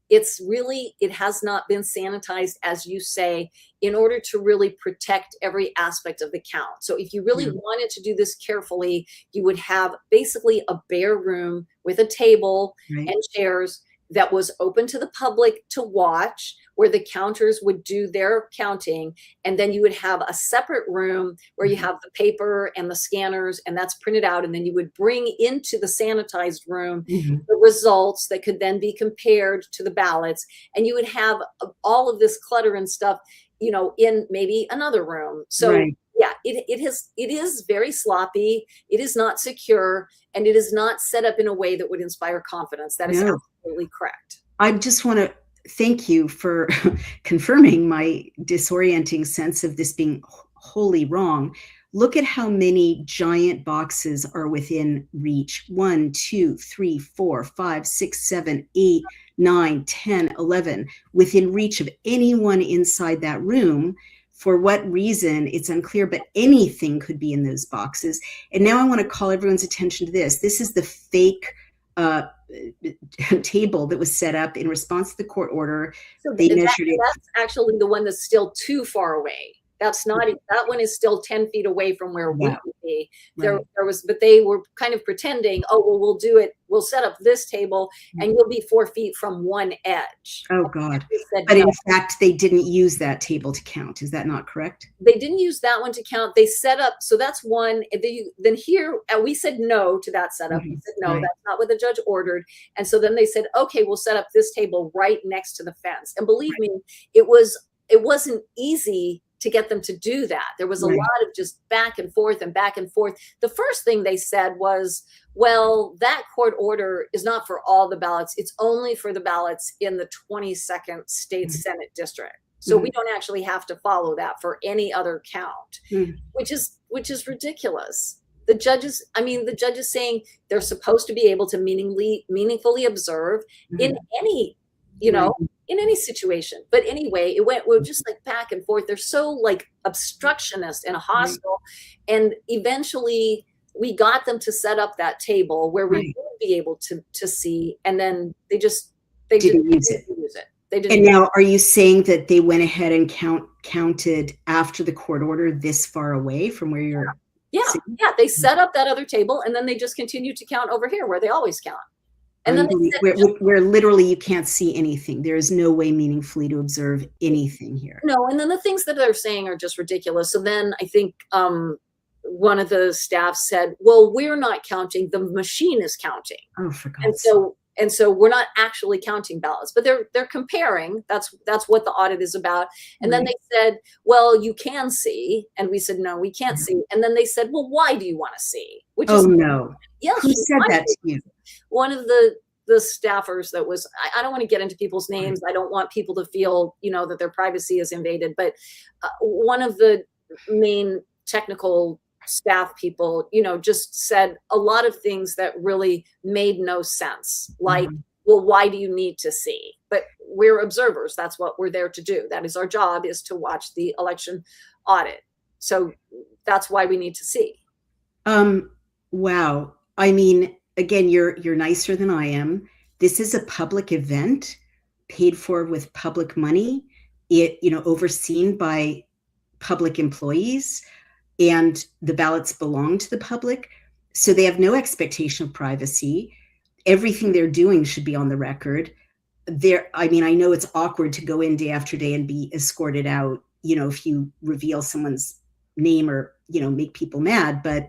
it has not been sanitized, as you say, in order to really protect every aspect of the count. So if you really wanted to do this carefully, you would have basically a bare room with a table and chairs that was open to the public to watch, where the counters would do their counting. And then you would have a separate room where you have the paper and the scanners, and that's printed out. And then you would bring into the sanitized room the results that could then be compared to the ballots. And you would have all of this clutter and stuff, you know, in maybe another room. So yeah, it is very sloppy. It is not secure, and it is not set up in a way that would inspire confidence. That is absolutely correct. I just want to thank you for confirming my disorienting sense of this being wholly wrong. Look at how many giant boxes are within reach. 1, 2, 3, 4, 5, 6, 7, 8, 9, 10, 11, within reach of anyone inside that room. For what reason, it's unclear, but anything could be in those boxes. And now I want to call everyone's attention to this. This is the fake table that was set up in response to the court order. So that's actually the one that's still too far away. That's not, that one is still 10 feet away from where we would be. There was, but they were kind of pretending, oh, well, we'll do it. We'll set up this table and you'll be 4 feet from one edge. Oh God. But in fact, they didn't use that table to count. Is that not correct? They didn't use that one to count. They set up, so that's one. Then here, we said no to that setup. We said, no, that's not what the judge ordered. And so then they said, okay, we'll set up this table right next to the fence. And believe me, it wasn't easy to get them to do that. There was a lot of just back and forth and back and forth. The first thing they said was, well, that court order is not for all the ballots. It's only for the ballots in the 22nd state Senate district. So we don't actually have to follow that for any other count, which is ridiculous. The judge is saying they're supposed to be able to meaningfully observe in any, in any situation. But anyway, we're just like back and forth. They're so like obstructionist and hostile. And eventually we got them to set up that table where we would be able to see. And then they didn't use it. They didn't. And now are you saying that they went ahead and counted after the court order this far away from where you're? Yeah. They set up that other table and then they just continued to count over here where they always count. And then where literally you can't see anything. There is no way meaningfully to observe anything here. No, and then the things that they're saying are just ridiculous. So then I think one of the staff said, well, we're not counting, the machine is counting. Oh, for God's sake. And so we're not actually counting ballots, but they're comparing. That's what the audit is about. And then they said, well, you can see. And we said, no, we can't see. And then they said, well, why do you want to see? Which is no. Yes. Who said that to you? One of the staffers that was, I don't want to get into people's names. I don't want people to feel, that their privacy is invaded. But one of the main technical staff people, just said a lot of things that really made no sense. Like, well, why do you need to see? But we're observers. That's what we're there to do. That is our job, is to watch the election audit. So that's why we need to see. Wow. I mean, again, you're nicer than I am. This is a public event paid for with public money, overseen by public employees, and the ballots belong to the public. So they have no expectation of privacy. Everything they're doing should be on the record. I know it's awkward to go in day after day and be escorted out, if you reveal someone's name or, make people mad, but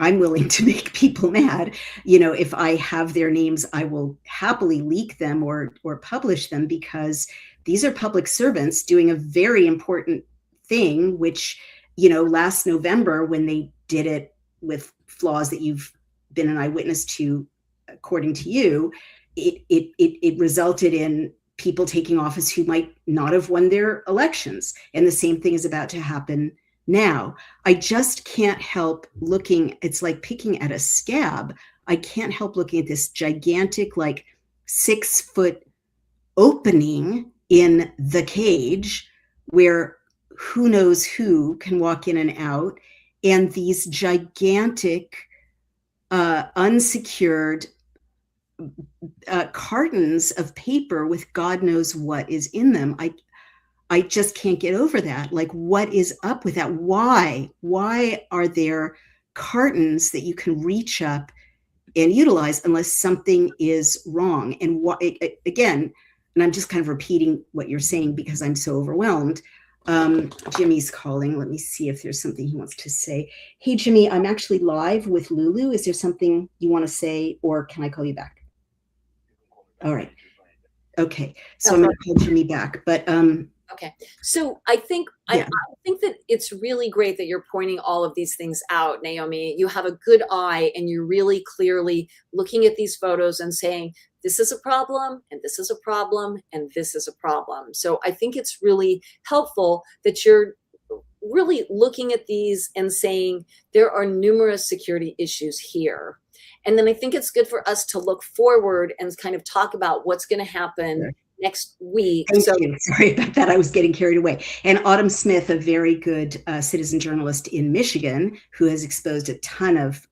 I'm willing to make people mad. If I have their names, I will happily leak them or publish them, because these are public servants doing a very important thing, which, last November, when they did it with flaws that you've been an eyewitness to, according to you, it resulted in people taking office who might not have won their elections. And the same thing is about to happen now. I just can't help looking. It's like picking at a scab. I can't help looking at this gigantic, like 6-foot opening in the cage where who knows who can walk in and out, and these gigantic, unsecured cartons of paper with God knows what is in them. I just can't get over that. Like, what is up with that? Why are there cartons that you can reach up and utilize unless something is wrong? And what, again, and I'm just kind of repeating what you're saying because I'm so overwhelmed. Jimmy's calling. Let me see if there's something he wants to say. Hey, Jimmy, I'm actually live with Lulu. Is there something you want to say, or can I call you back? All right. Okay. So I'm going to call Jimmy back, but okay. So I think I think that it's really great that you're pointing all of these things out, Naomi. You have a good eye and you're really clearly looking at these photos and saying, this is a problem, and this is a problem, and this is a problem. So I think it's really helpful that you're really looking at these and saying there are numerous security issues here. And then I think it's good for us to look forward and kind of talk about what's going to happen next week. Thank you. Sorry about that. I was getting carried away. And Autumn Smith, a very good citizen journalist in Michigan who has exposed a ton of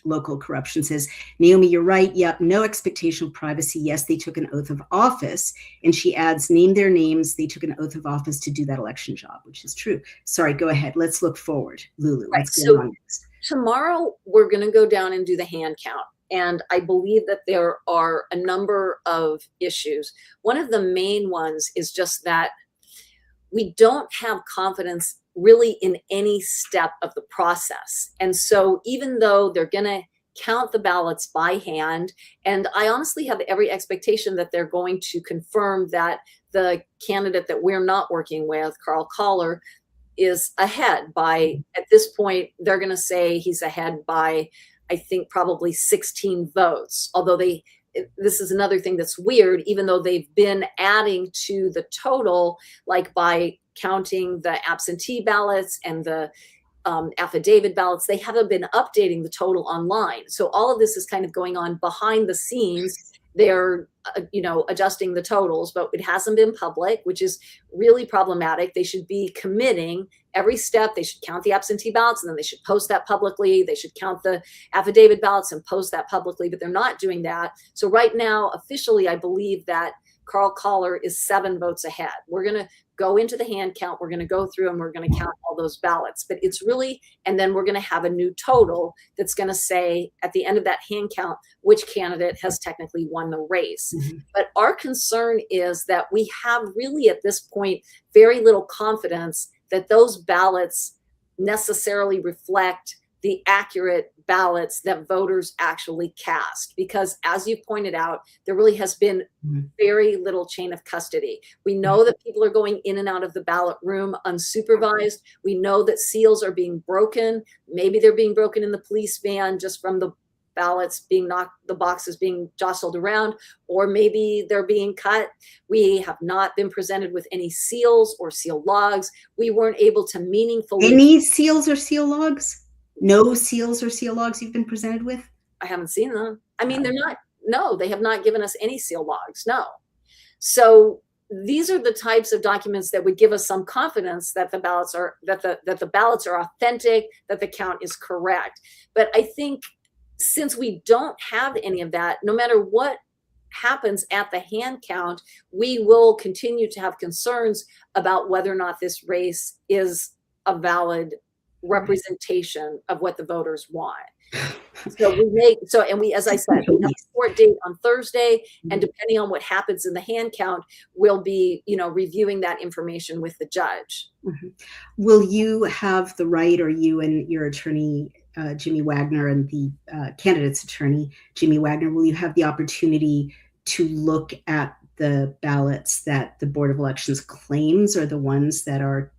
local corruption, says, Naomi, you're right. Yep. No expectation of privacy. Yes, they took an oath of office. And she adds, name their names. They took an oath of office to do that election job, which is true. Sorry, go ahead. Let's look forward. Lulu, what's going on next? Tomorrow, we're going to go down and do the hand count. And I believe that there are a number of issues. One of the main ones is just that we don't have confidence really in any step of the process. And so even though they're going to count the ballots by hand, and I honestly have every expectation that they're going to confirm that the candidate that we're not working with, Carl Collar, is ahead by, at this point, they're going to say he's ahead by, I think, probably 16 votes. Although this is another thing that's weird, even though they've been adding to the total, like by counting the absentee ballots and the affidavit ballots, they haven't been updating the total online. So all of this is kind of going on behind the scenes. They're, adjusting the totals, but it hasn't been public, which is really problematic. They should be committing every step. They should count the absentee ballots and then they should post that publicly. They should count the affidavit ballots and post that publicly, but they're not doing that. So right now, officially, I believe that Carl Collar is 7 votes ahead. We're going to go into the hand count. We're going to go through and we're going to count all those ballots. But it's really, and then we're going to have a new total that's going to say at the end of that hand count which candidate has technically won the race. Mm-hmm. But our concern is that we have really at this point very little confidence that those ballots necessarily reflect the accurate ballots that voters actually cast. Because as you pointed out, there really has been very little chain of custody. We know that people are going in and out of the ballot room unsupervised. We know that seals are being broken. Maybe they're being broken in the police van just from the ballots being knocked, the boxes being jostled around, or maybe they're being cut. We have not been presented with any seals or seal logs. We weren't able to meaningfully— Any seals or seal logs? No seals or seal logs you've been presented with? I haven't seen them. I mean, they have not given us any seal logs, no. So these are the types of documents that would give us some confidence that the ballots are, that the ballots are authentic, that the count is correct. But I think since we don't have any of that, no matter what happens at the hand count, we will continue to have concerns about whether or not this race is a valid representation of what the voters want. So we, as I said, we have a court date on Thursday, and depending on what happens in the hand count, we'll be, reviewing that information with the judge. Mm-hmm. Will you have the right, or you and your attorney, Jimmy Wagner, and the candidate's attorney, Jimmy Wagner, will you have the opportunity to look at the ballots that the Board of Elections claims are the ones that are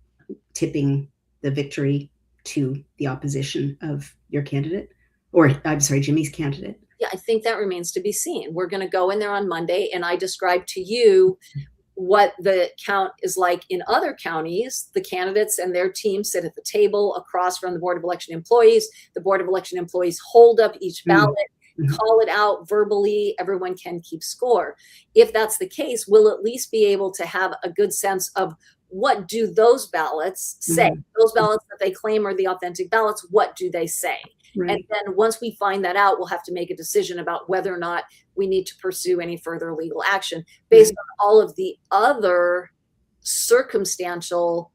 tipping the victory to the opposition of your candidate? Or, I'm sorry, Jimmy's candidate? Yeah, I think that remains to be seen. We're going to go in there on Monday, and I described to you what the count is like in other counties. The candidates and their team sit at the table across from the Board of Election Employees. The Board of Election Employees hold up each ballot, call it out verbally. Everyone can keep score. If that's the case, we'll at least be able to have a good sense of what do those ballots say? Those ballots that they claim are the authentic ballots, what do they say? And Right. then once we find that out, we'll have to make a decision about whether or not we need to pursue any further legal action based Right. on all of the other circumstantial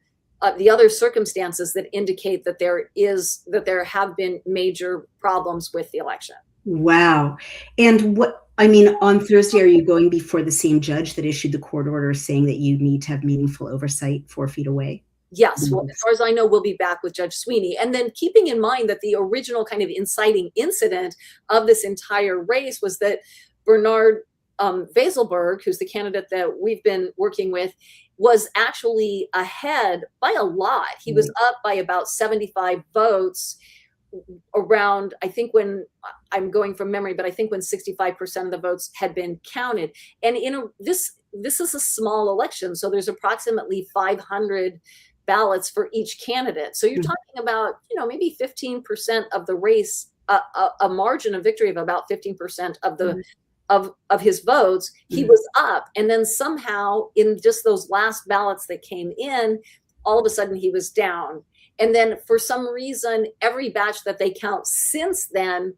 the other circumstances that indicate that there have been major problems with the election. Wow. And on Thursday, are you going before the same judge that issued the court order saying that you need to have meaningful oversight 4 feet away? Yes, well, as far as I know, we'll be back with Judge Sweeney. And then keeping in mind that the original kind of inciting incident of this entire race was that Bernard Vazelberg, who's the candidate that we've been working with, was actually ahead by a lot. He was up by about 75 votes around, I think when I'm going from memory, but I think when 65% of the votes had been counted. And this is a small election, so there's approximately 500 ballots for each candidate. So you're talking about, maybe 15% of the race, a margin of victory of about 15% of the of his votes. He was up, and then somehow in just those last ballots that came in, all of a sudden he was down. And then for some reason, every batch that they count since then,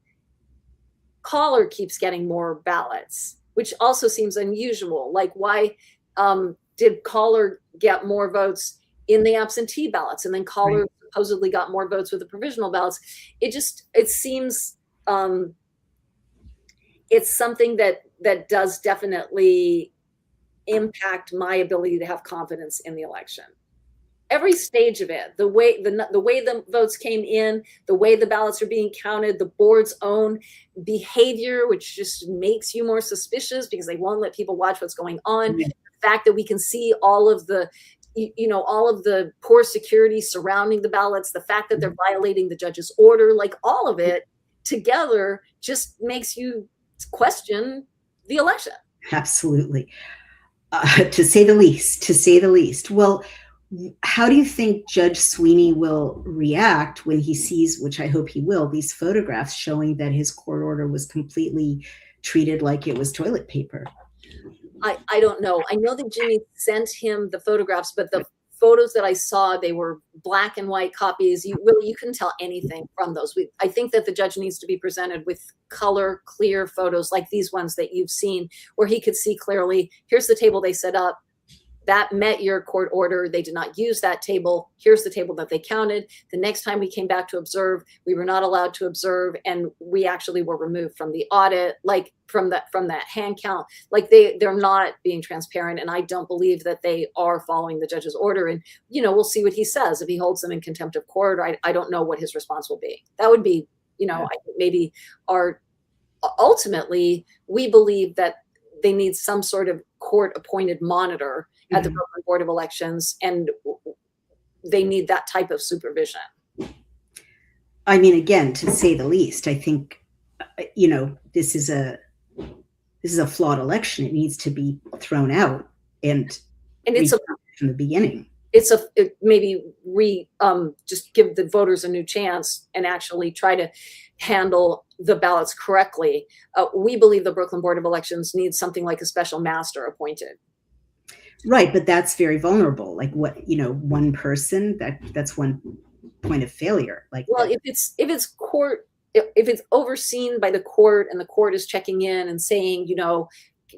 Collar keeps getting more ballots, which also seems unusual. Like, why did Collar get more votes in the absentee ballots, and then Collar supposedly got more votes with the provisional ballots? It seems it's something that does definitely impact my ability to have confidence in the election. Every stage of it, the way the votes came in, the way the ballots are being counted, the board's own behavior, which just makes you more suspicious because they won't let people watch what's going on. The fact that we can see all of the poor security surrounding the ballots, the fact that they're violating the judge's order, like all of it together just makes you question the election. Absolutely. To say the least. Well, how do you think Judge Sweeney will react when he sees, which I hope he will, these photographs showing that his court order was completely treated like it was toilet paper? I don't know. I know that Jimmy sent him the photographs, but the photos that I saw, they were black and white copies. You couldn't tell anything from those. I think that the judge needs to be presented with color, clear photos like these ones that you've seen, where he could see clearly, here's the table they set up. That met your court order. They did not use that table. Here's the table that they counted. The next time we came back to observe, we were not allowed to observe, and we actually were removed from the audit, like from that hand count. Like they're not being transparent, and I don't believe that they are following the judge's order. And we'll see what he says. If he holds them in contempt of court, I don't know what his response will be. That would be, I think maybe ultimately we believe that they need some sort of court-appointed monitor at the Brooklyn Board of Elections, and they need that type of supervision. I mean, again, to say the least, I think, this is a flawed election. It needs to be thrown out and it's from the beginning. Maybe just give the voters a new chance and actually try to handle the ballots correctly. We believe the Brooklyn Board of Elections needs something like a special master appointed. Right, but that's very vulnerable. Like one person, that's one point of failure. Like, well, if it's overseen by the court and the court is checking in and saying,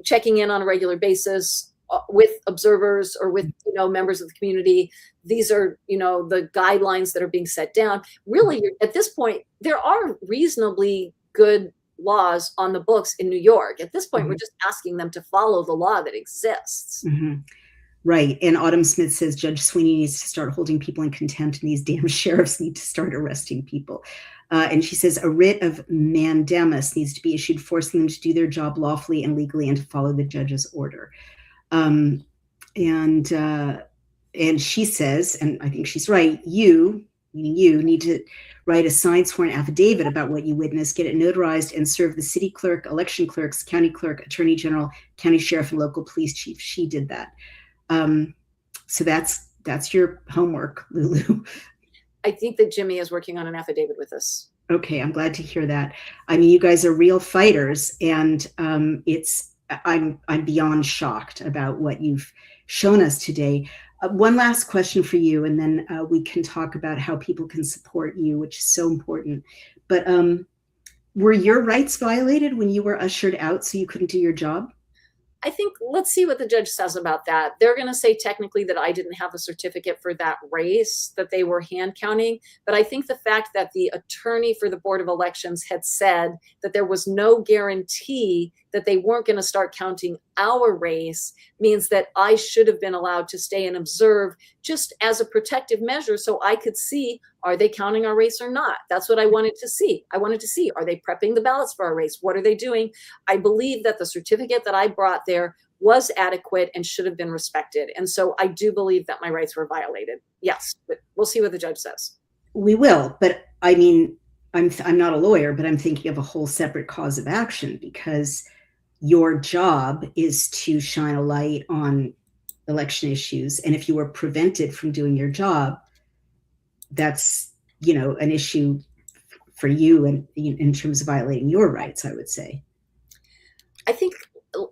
checking in on a regular basis with observers or with members of the community, these are the guidelines that are being set down. Really, at this point, there are reasonably good laws on the books in New York. At this point, we're just asking them to follow the law that exists. Right. And Autumn Smith says Judge Sweeney needs to start holding people in contempt, and these damn sheriffs need to start arresting people. And she says a writ of mandamus needs to be issued, forcing them to do their job lawfully and legally and to follow the judge's order. And she says, and I think she's right, you need to write a signed sworn affidavit about what you witnessed, get it notarized, and serve the city clerk, election clerks, county clerk, attorney general, county sheriff, and local police chief. She did that. So that's your homework, Lulu. I think that Jimmy is working on an affidavit with us. Okay, I'm glad to hear that. I mean, you guys are real fighters, and I'm beyond shocked about what you've shown us today. One last question for you, and then we can talk about how people can support you, which is so important. But were your rights violated when you were ushered out so you couldn't do your job? I think let's see what the judge says about that. They're going to say technically that I didn't have a certificate for that race, that they were hand counting. But I think the fact that the attorney for the Board of Elections had said that there was no guarantee that they weren't going to start counting our race means that I should have been allowed to stay and observe just as a protective measure so I could see, are they counting our race or not? That's what I wanted to see. I wanted to see, are they prepping the ballots for our race? What are they doing? I believe that the certificate that I brought there was adequate and should have been respected. And so I do believe that my rights were violated. Yes, but we'll see what the judge says. We will, but I mean, I'm not a lawyer, but I'm thinking of a whole separate cause of action, because your job is to shine a light on election issues. And if you were prevented from doing your job, that's, an issue for you and in terms of violating your rights, I would say. I think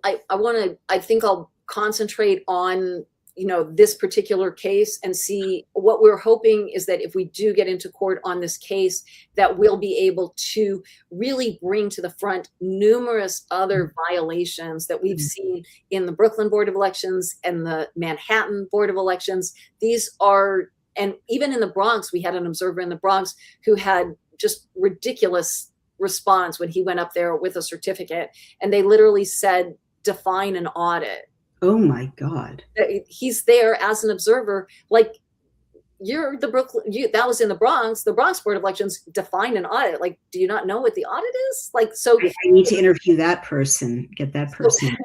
I think I'll concentrate on, this particular case and see what we're hoping is that if we do get into court on this case, that we'll be able to really bring to the front numerous other violations that we've seen in the Brooklyn Board of Elections and the Manhattan Board of Elections. These are, and even in the Bronx, we had an observer in the Bronx who had just ridiculous response when he went up there with a certificate, and they literally said, define an audit. Oh my God. He's there as an observer, like, you're the Brooklyn, that was in the Bronx Board of Elections, define an audit. Like, do you not know what the audit is? Like, so I need to interview that person, get that person.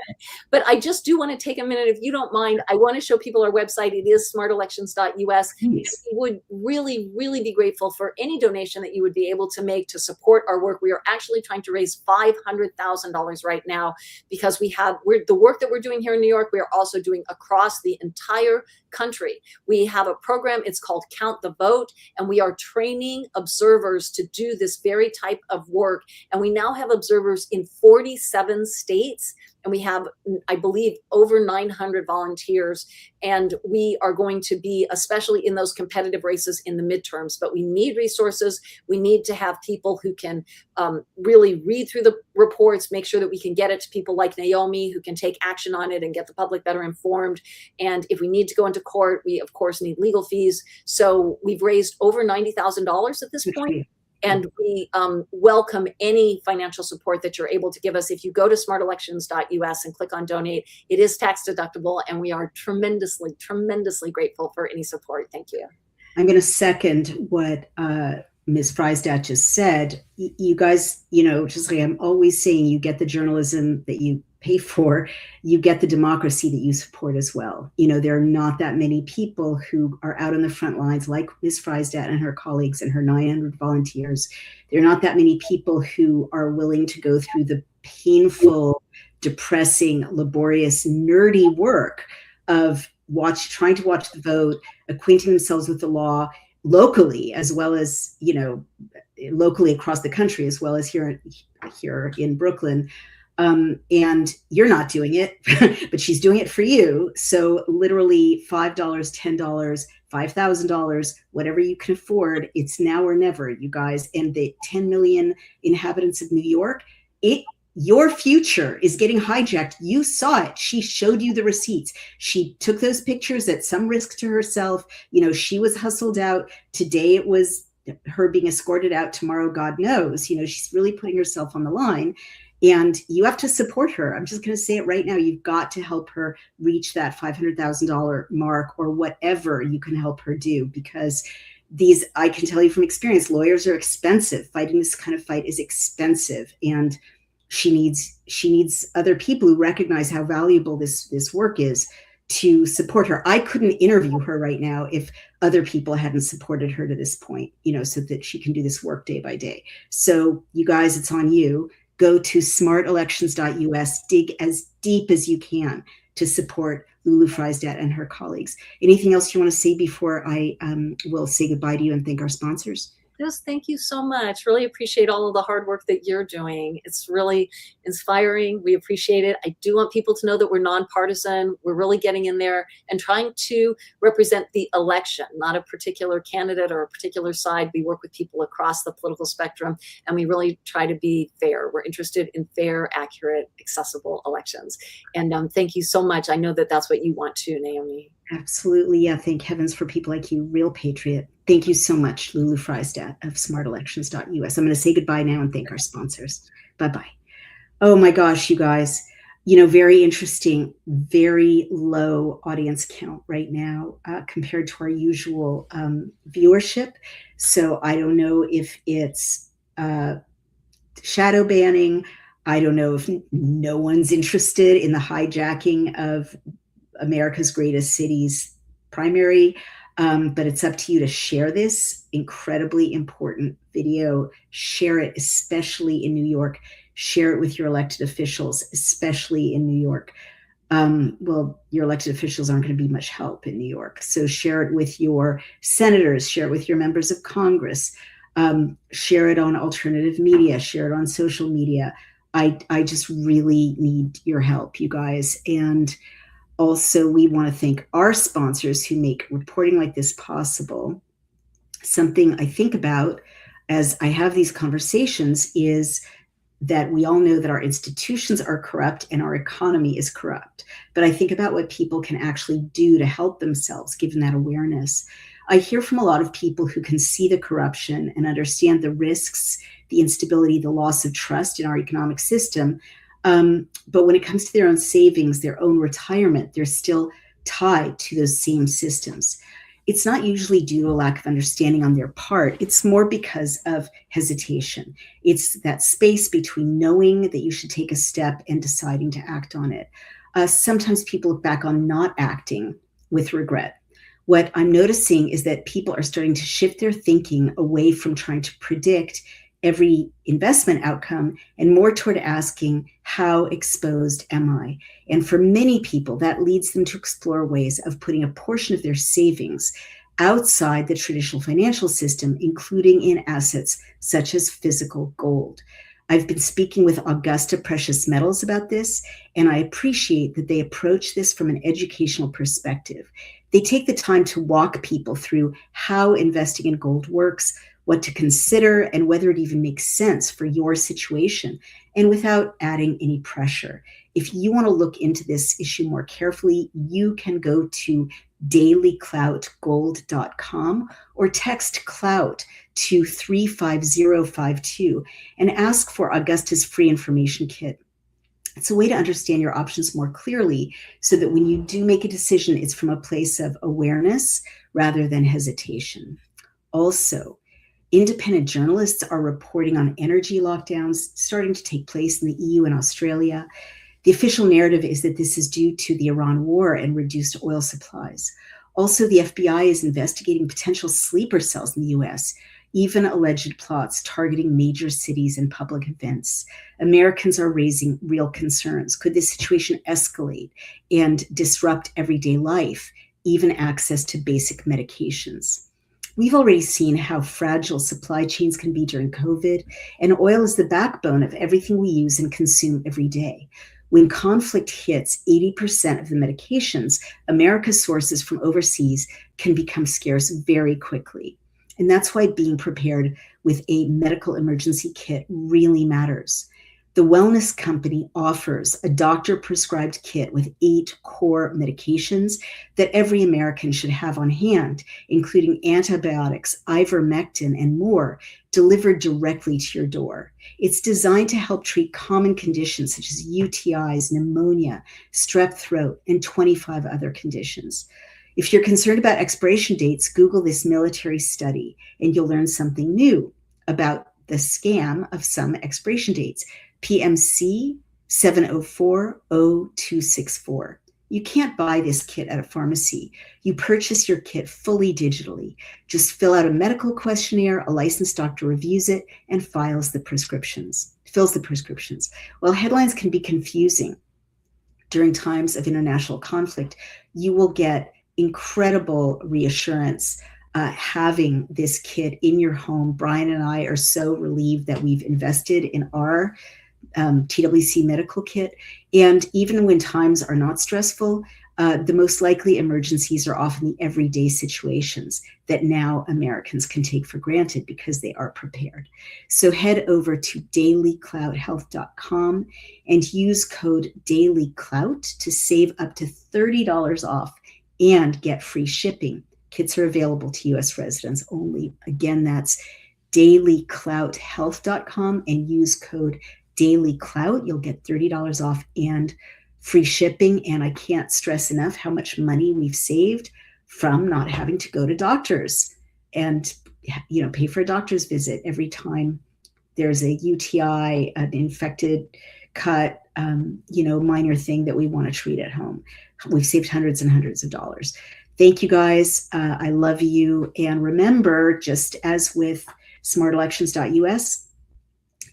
But I just do want to take a minute, if you don't mind. I want to show people our website. It is smartelections.us. We would really, really be grateful for any donation that you would be able to make to support our work. We are actually trying to raise $500,000 right now, because the work that we're doing here in New York, we are also doing across the entire country. We have a program, it's called Count the Vote, and we are training observers to do this very type of work. And we now have observers in 47 states, and we have, I believe, over 900 volunteers. And we are going to be, especially in those competitive races in the midterms, but we need resources. We need to have people who can really read through the reports, make sure that we can get it to people like Naomi, who can take action on it and get the public better informed. And if we need to go into court, we of course need legal fees. So we've raised over $90,000 at this point. And we welcome any financial support that you're able to give us. If you go to smartelections.us and click on donate, it is tax deductible, and we are tremendously, tremendously grateful for any support. Thank you. I'm going to second what Ms. Friesdat just said. You guys, just like I'm always saying, you get the journalism that you pay for, you get the democracy that you support as well. There are not that many people who are out on the front lines like Ms. Friesdat and her colleagues and her 900 volunteers. There are not that many people who are willing to go through the painful, depressing, laborious, nerdy work of trying to watch the vote, acquainting themselves with the law locally, as well as, locally across the country, as well as here in Brooklyn. And you're not doing it, but she's doing it for you. So literally $5, $10, $5,000, whatever you can afford, it's now or never, you guys. And the 10 million inhabitants of New York, your future is getting hijacked. You saw it. She showed you the receipts. She took those pictures at some risk to herself. She was hustled out. Today it was her being escorted out. Tomorrow, God knows, she's really putting herself on the line. And you have to support her. I'm just going to say it right now. You've got to help her reach that $500,000 mark, or whatever you can help her do, because I can tell you from experience, lawyers are expensive. Fighting this kind of fight is expensive. And she needs other people who recognize how valuable this work is to support her. I couldn't interview her right now if other people hadn't supported her to this point, so that she can do this work day by day. So you guys, it's on you. Go to smartelections.us, dig as deep as you can to support Lulu Friesdat and her colleagues. Anything else you want to say before I will say goodbye to you and thank our sponsors? Yes, thank you so much. Really appreciate all of the hard work that you're doing. It's really inspiring. We appreciate it. I do want people to know that we're nonpartisan. We're really getting in there and trying to represent the election, not a particular candidate or a particular side. We work with people across the political spectrum, and we really try to be fair. We're interested in fair, accurate, accessible elections. And thank you so much. I know that that's what you want too, Naomi. Absolutely. Yeah. Thank heavens for people like you, real patriot. Thank you so much, Lulu Friesdat of smartelections.us. I'm going to say goodbye now and thank our sponsors. Bye-bye. Oh my gosh, you guys, very interesting, very low audience count right now compared to our usual viewership. So I don't know if it's shadow banning. I don't know if no one's interested in the hijacking of America's Greatest Cities primary, but it's up to you to share this incredibly important video. Share it, especially in New York. Share it with your elected officials, especially in New York. Well, your elected officials aren't going to be much help in New York. So share it with your senators, share it with your members of Congress, share it on alternative media, share it on social media. I just really need your help, you guys. And also, we want to thank our sponsors who make reporting like this possible. Something I think about as I have these conversations is that we all know that our institutions are corrupt and our economy is corrupt. But I think about what people can actually do to help themselves, given that awareness. I hear from a lot of people who can see the corruption and understand the risks, the instability, the loss of trust in our economic system. But when it comes to their own savings, their own retirement, they're still tied to those same systems. It's not usually due to a lack of understanding on their part. It's more because of hesitation. It's that space between knowing that you should take a step and deciding to act on it. Sometimes people look back on not acting with regret. What I'm noticing is that people are starting to shift their thinking away from trying to predict every investment outcome and more toward asking, how exposed am I? And for many people, that leads them to explore ways of putting a portion of their savings outside the traditional financial system, including in assets such as physical gold. I've been speaking with Augusta Precious Metals about this, and I appreciate that they approach this from an educational perspective. They take the time to walk people through how investing in gold works, what to consider, and whether it even makes sense for your situation, and without adding any pressure. If you want to look into this issue more carefully, you can go to dailycloutgold.com or text clout to 35052 and ask for Augusta's free information kit. It's a way to understand your options more clearly so that when you do make a decision, it's from a place of awareness rather than hesitation. Also, independent journalists are reporting on energy lockdowns starting to take place in the EU and Australia. The official narrative is that this is due to the Iran war and reduced oil supplies. Also, the FBI is investigating potential sleeper cells in the US, even alleged plots targeting major cities and public events. Americans are raising real concerns. Could this situation escalate and disrupt everyday life, even access to basic medications? We've already seen how fragile supply chains can be during COVID, and oil is the backbone of everything we use and consume every day. When conflict hits, 80% of the medications America sources from overseas can become scarce very quickly. And that's why being prepared with a medical emergency kit really matters. The wellness company offers a doctor-prescribed kit with 8 core medications that every American should have on hand, including antibiotics, ivermectin, and more, delivered directly to your door. It's designed to help treat common conditions such as UTIs, pneumonia, strep throat, and 25 other conditions. If you're concerned about expiration dates, Google this military study, and you'll learn something new about the scam of some expiration dates. PMC 7040264. You can't buy this kit at a pharmacy. You purchase your kit fully digitally. Just fill out a medical questionnaire, a licensed doctor reviews it, and fills the prescriptions. While headlines can be confusing during times of international conflict, you will get incredible reassurance having this kit in your home. Brian and I are so relieved that we've invested in our TWC medical kit. And even when times are not stressful, the most likely emergencies are often the everyday situations that now Americans can take for granted because they are prepared. So head over to dailycloudhealth.com and use code DAILYCLOUT to save up to $30 off and get free shipping. Kits are available to U.S. residents only. Again, that's dailyclouthealth.com and use code DAILYCLOUT. You'll get $30 off and free shipping. And I can't stress enough how much money we've saved from not having to go to doctors and, pay for a doctor's visit every time there's a UTI, an infected cut, minor thing that we want to treat at home. We've saved hundreds and hundreds of dollars. Thank you guys. I love you. And remember, just as with smartelections.us,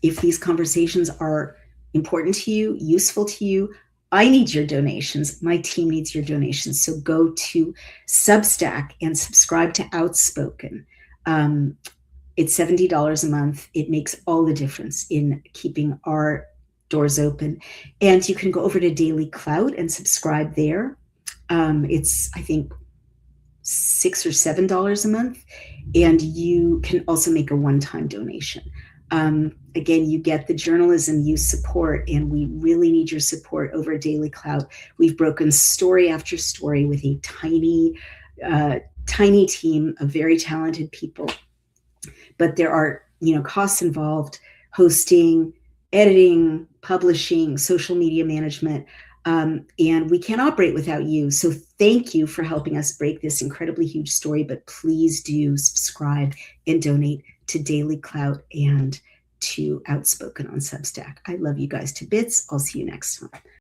if these conversations are important to you, useful to you, I need your donations. My team needs your donations. So go to Substack and subscribe to Outspoken. It's $70 a month. It makes all the difference in keeping our doors open. And you can go over to Daily Cloud and subscribe there. It's, I think, $6 or $7 a month. And you can also make a one-time donation. Again, you get the journalism you support, and we really need your support over at Daily Cloud. We've broken story after story with a tiny team of very talented people. But there are, costs involved: hosting, editing, publishing, social media management, and we can't operate without you. So thank you for helping us break this incredibly huge story. But please do subscribe and donate to Daily Cloud and to Outspoken on Substack. I love you guys to bits. I'll see you next time.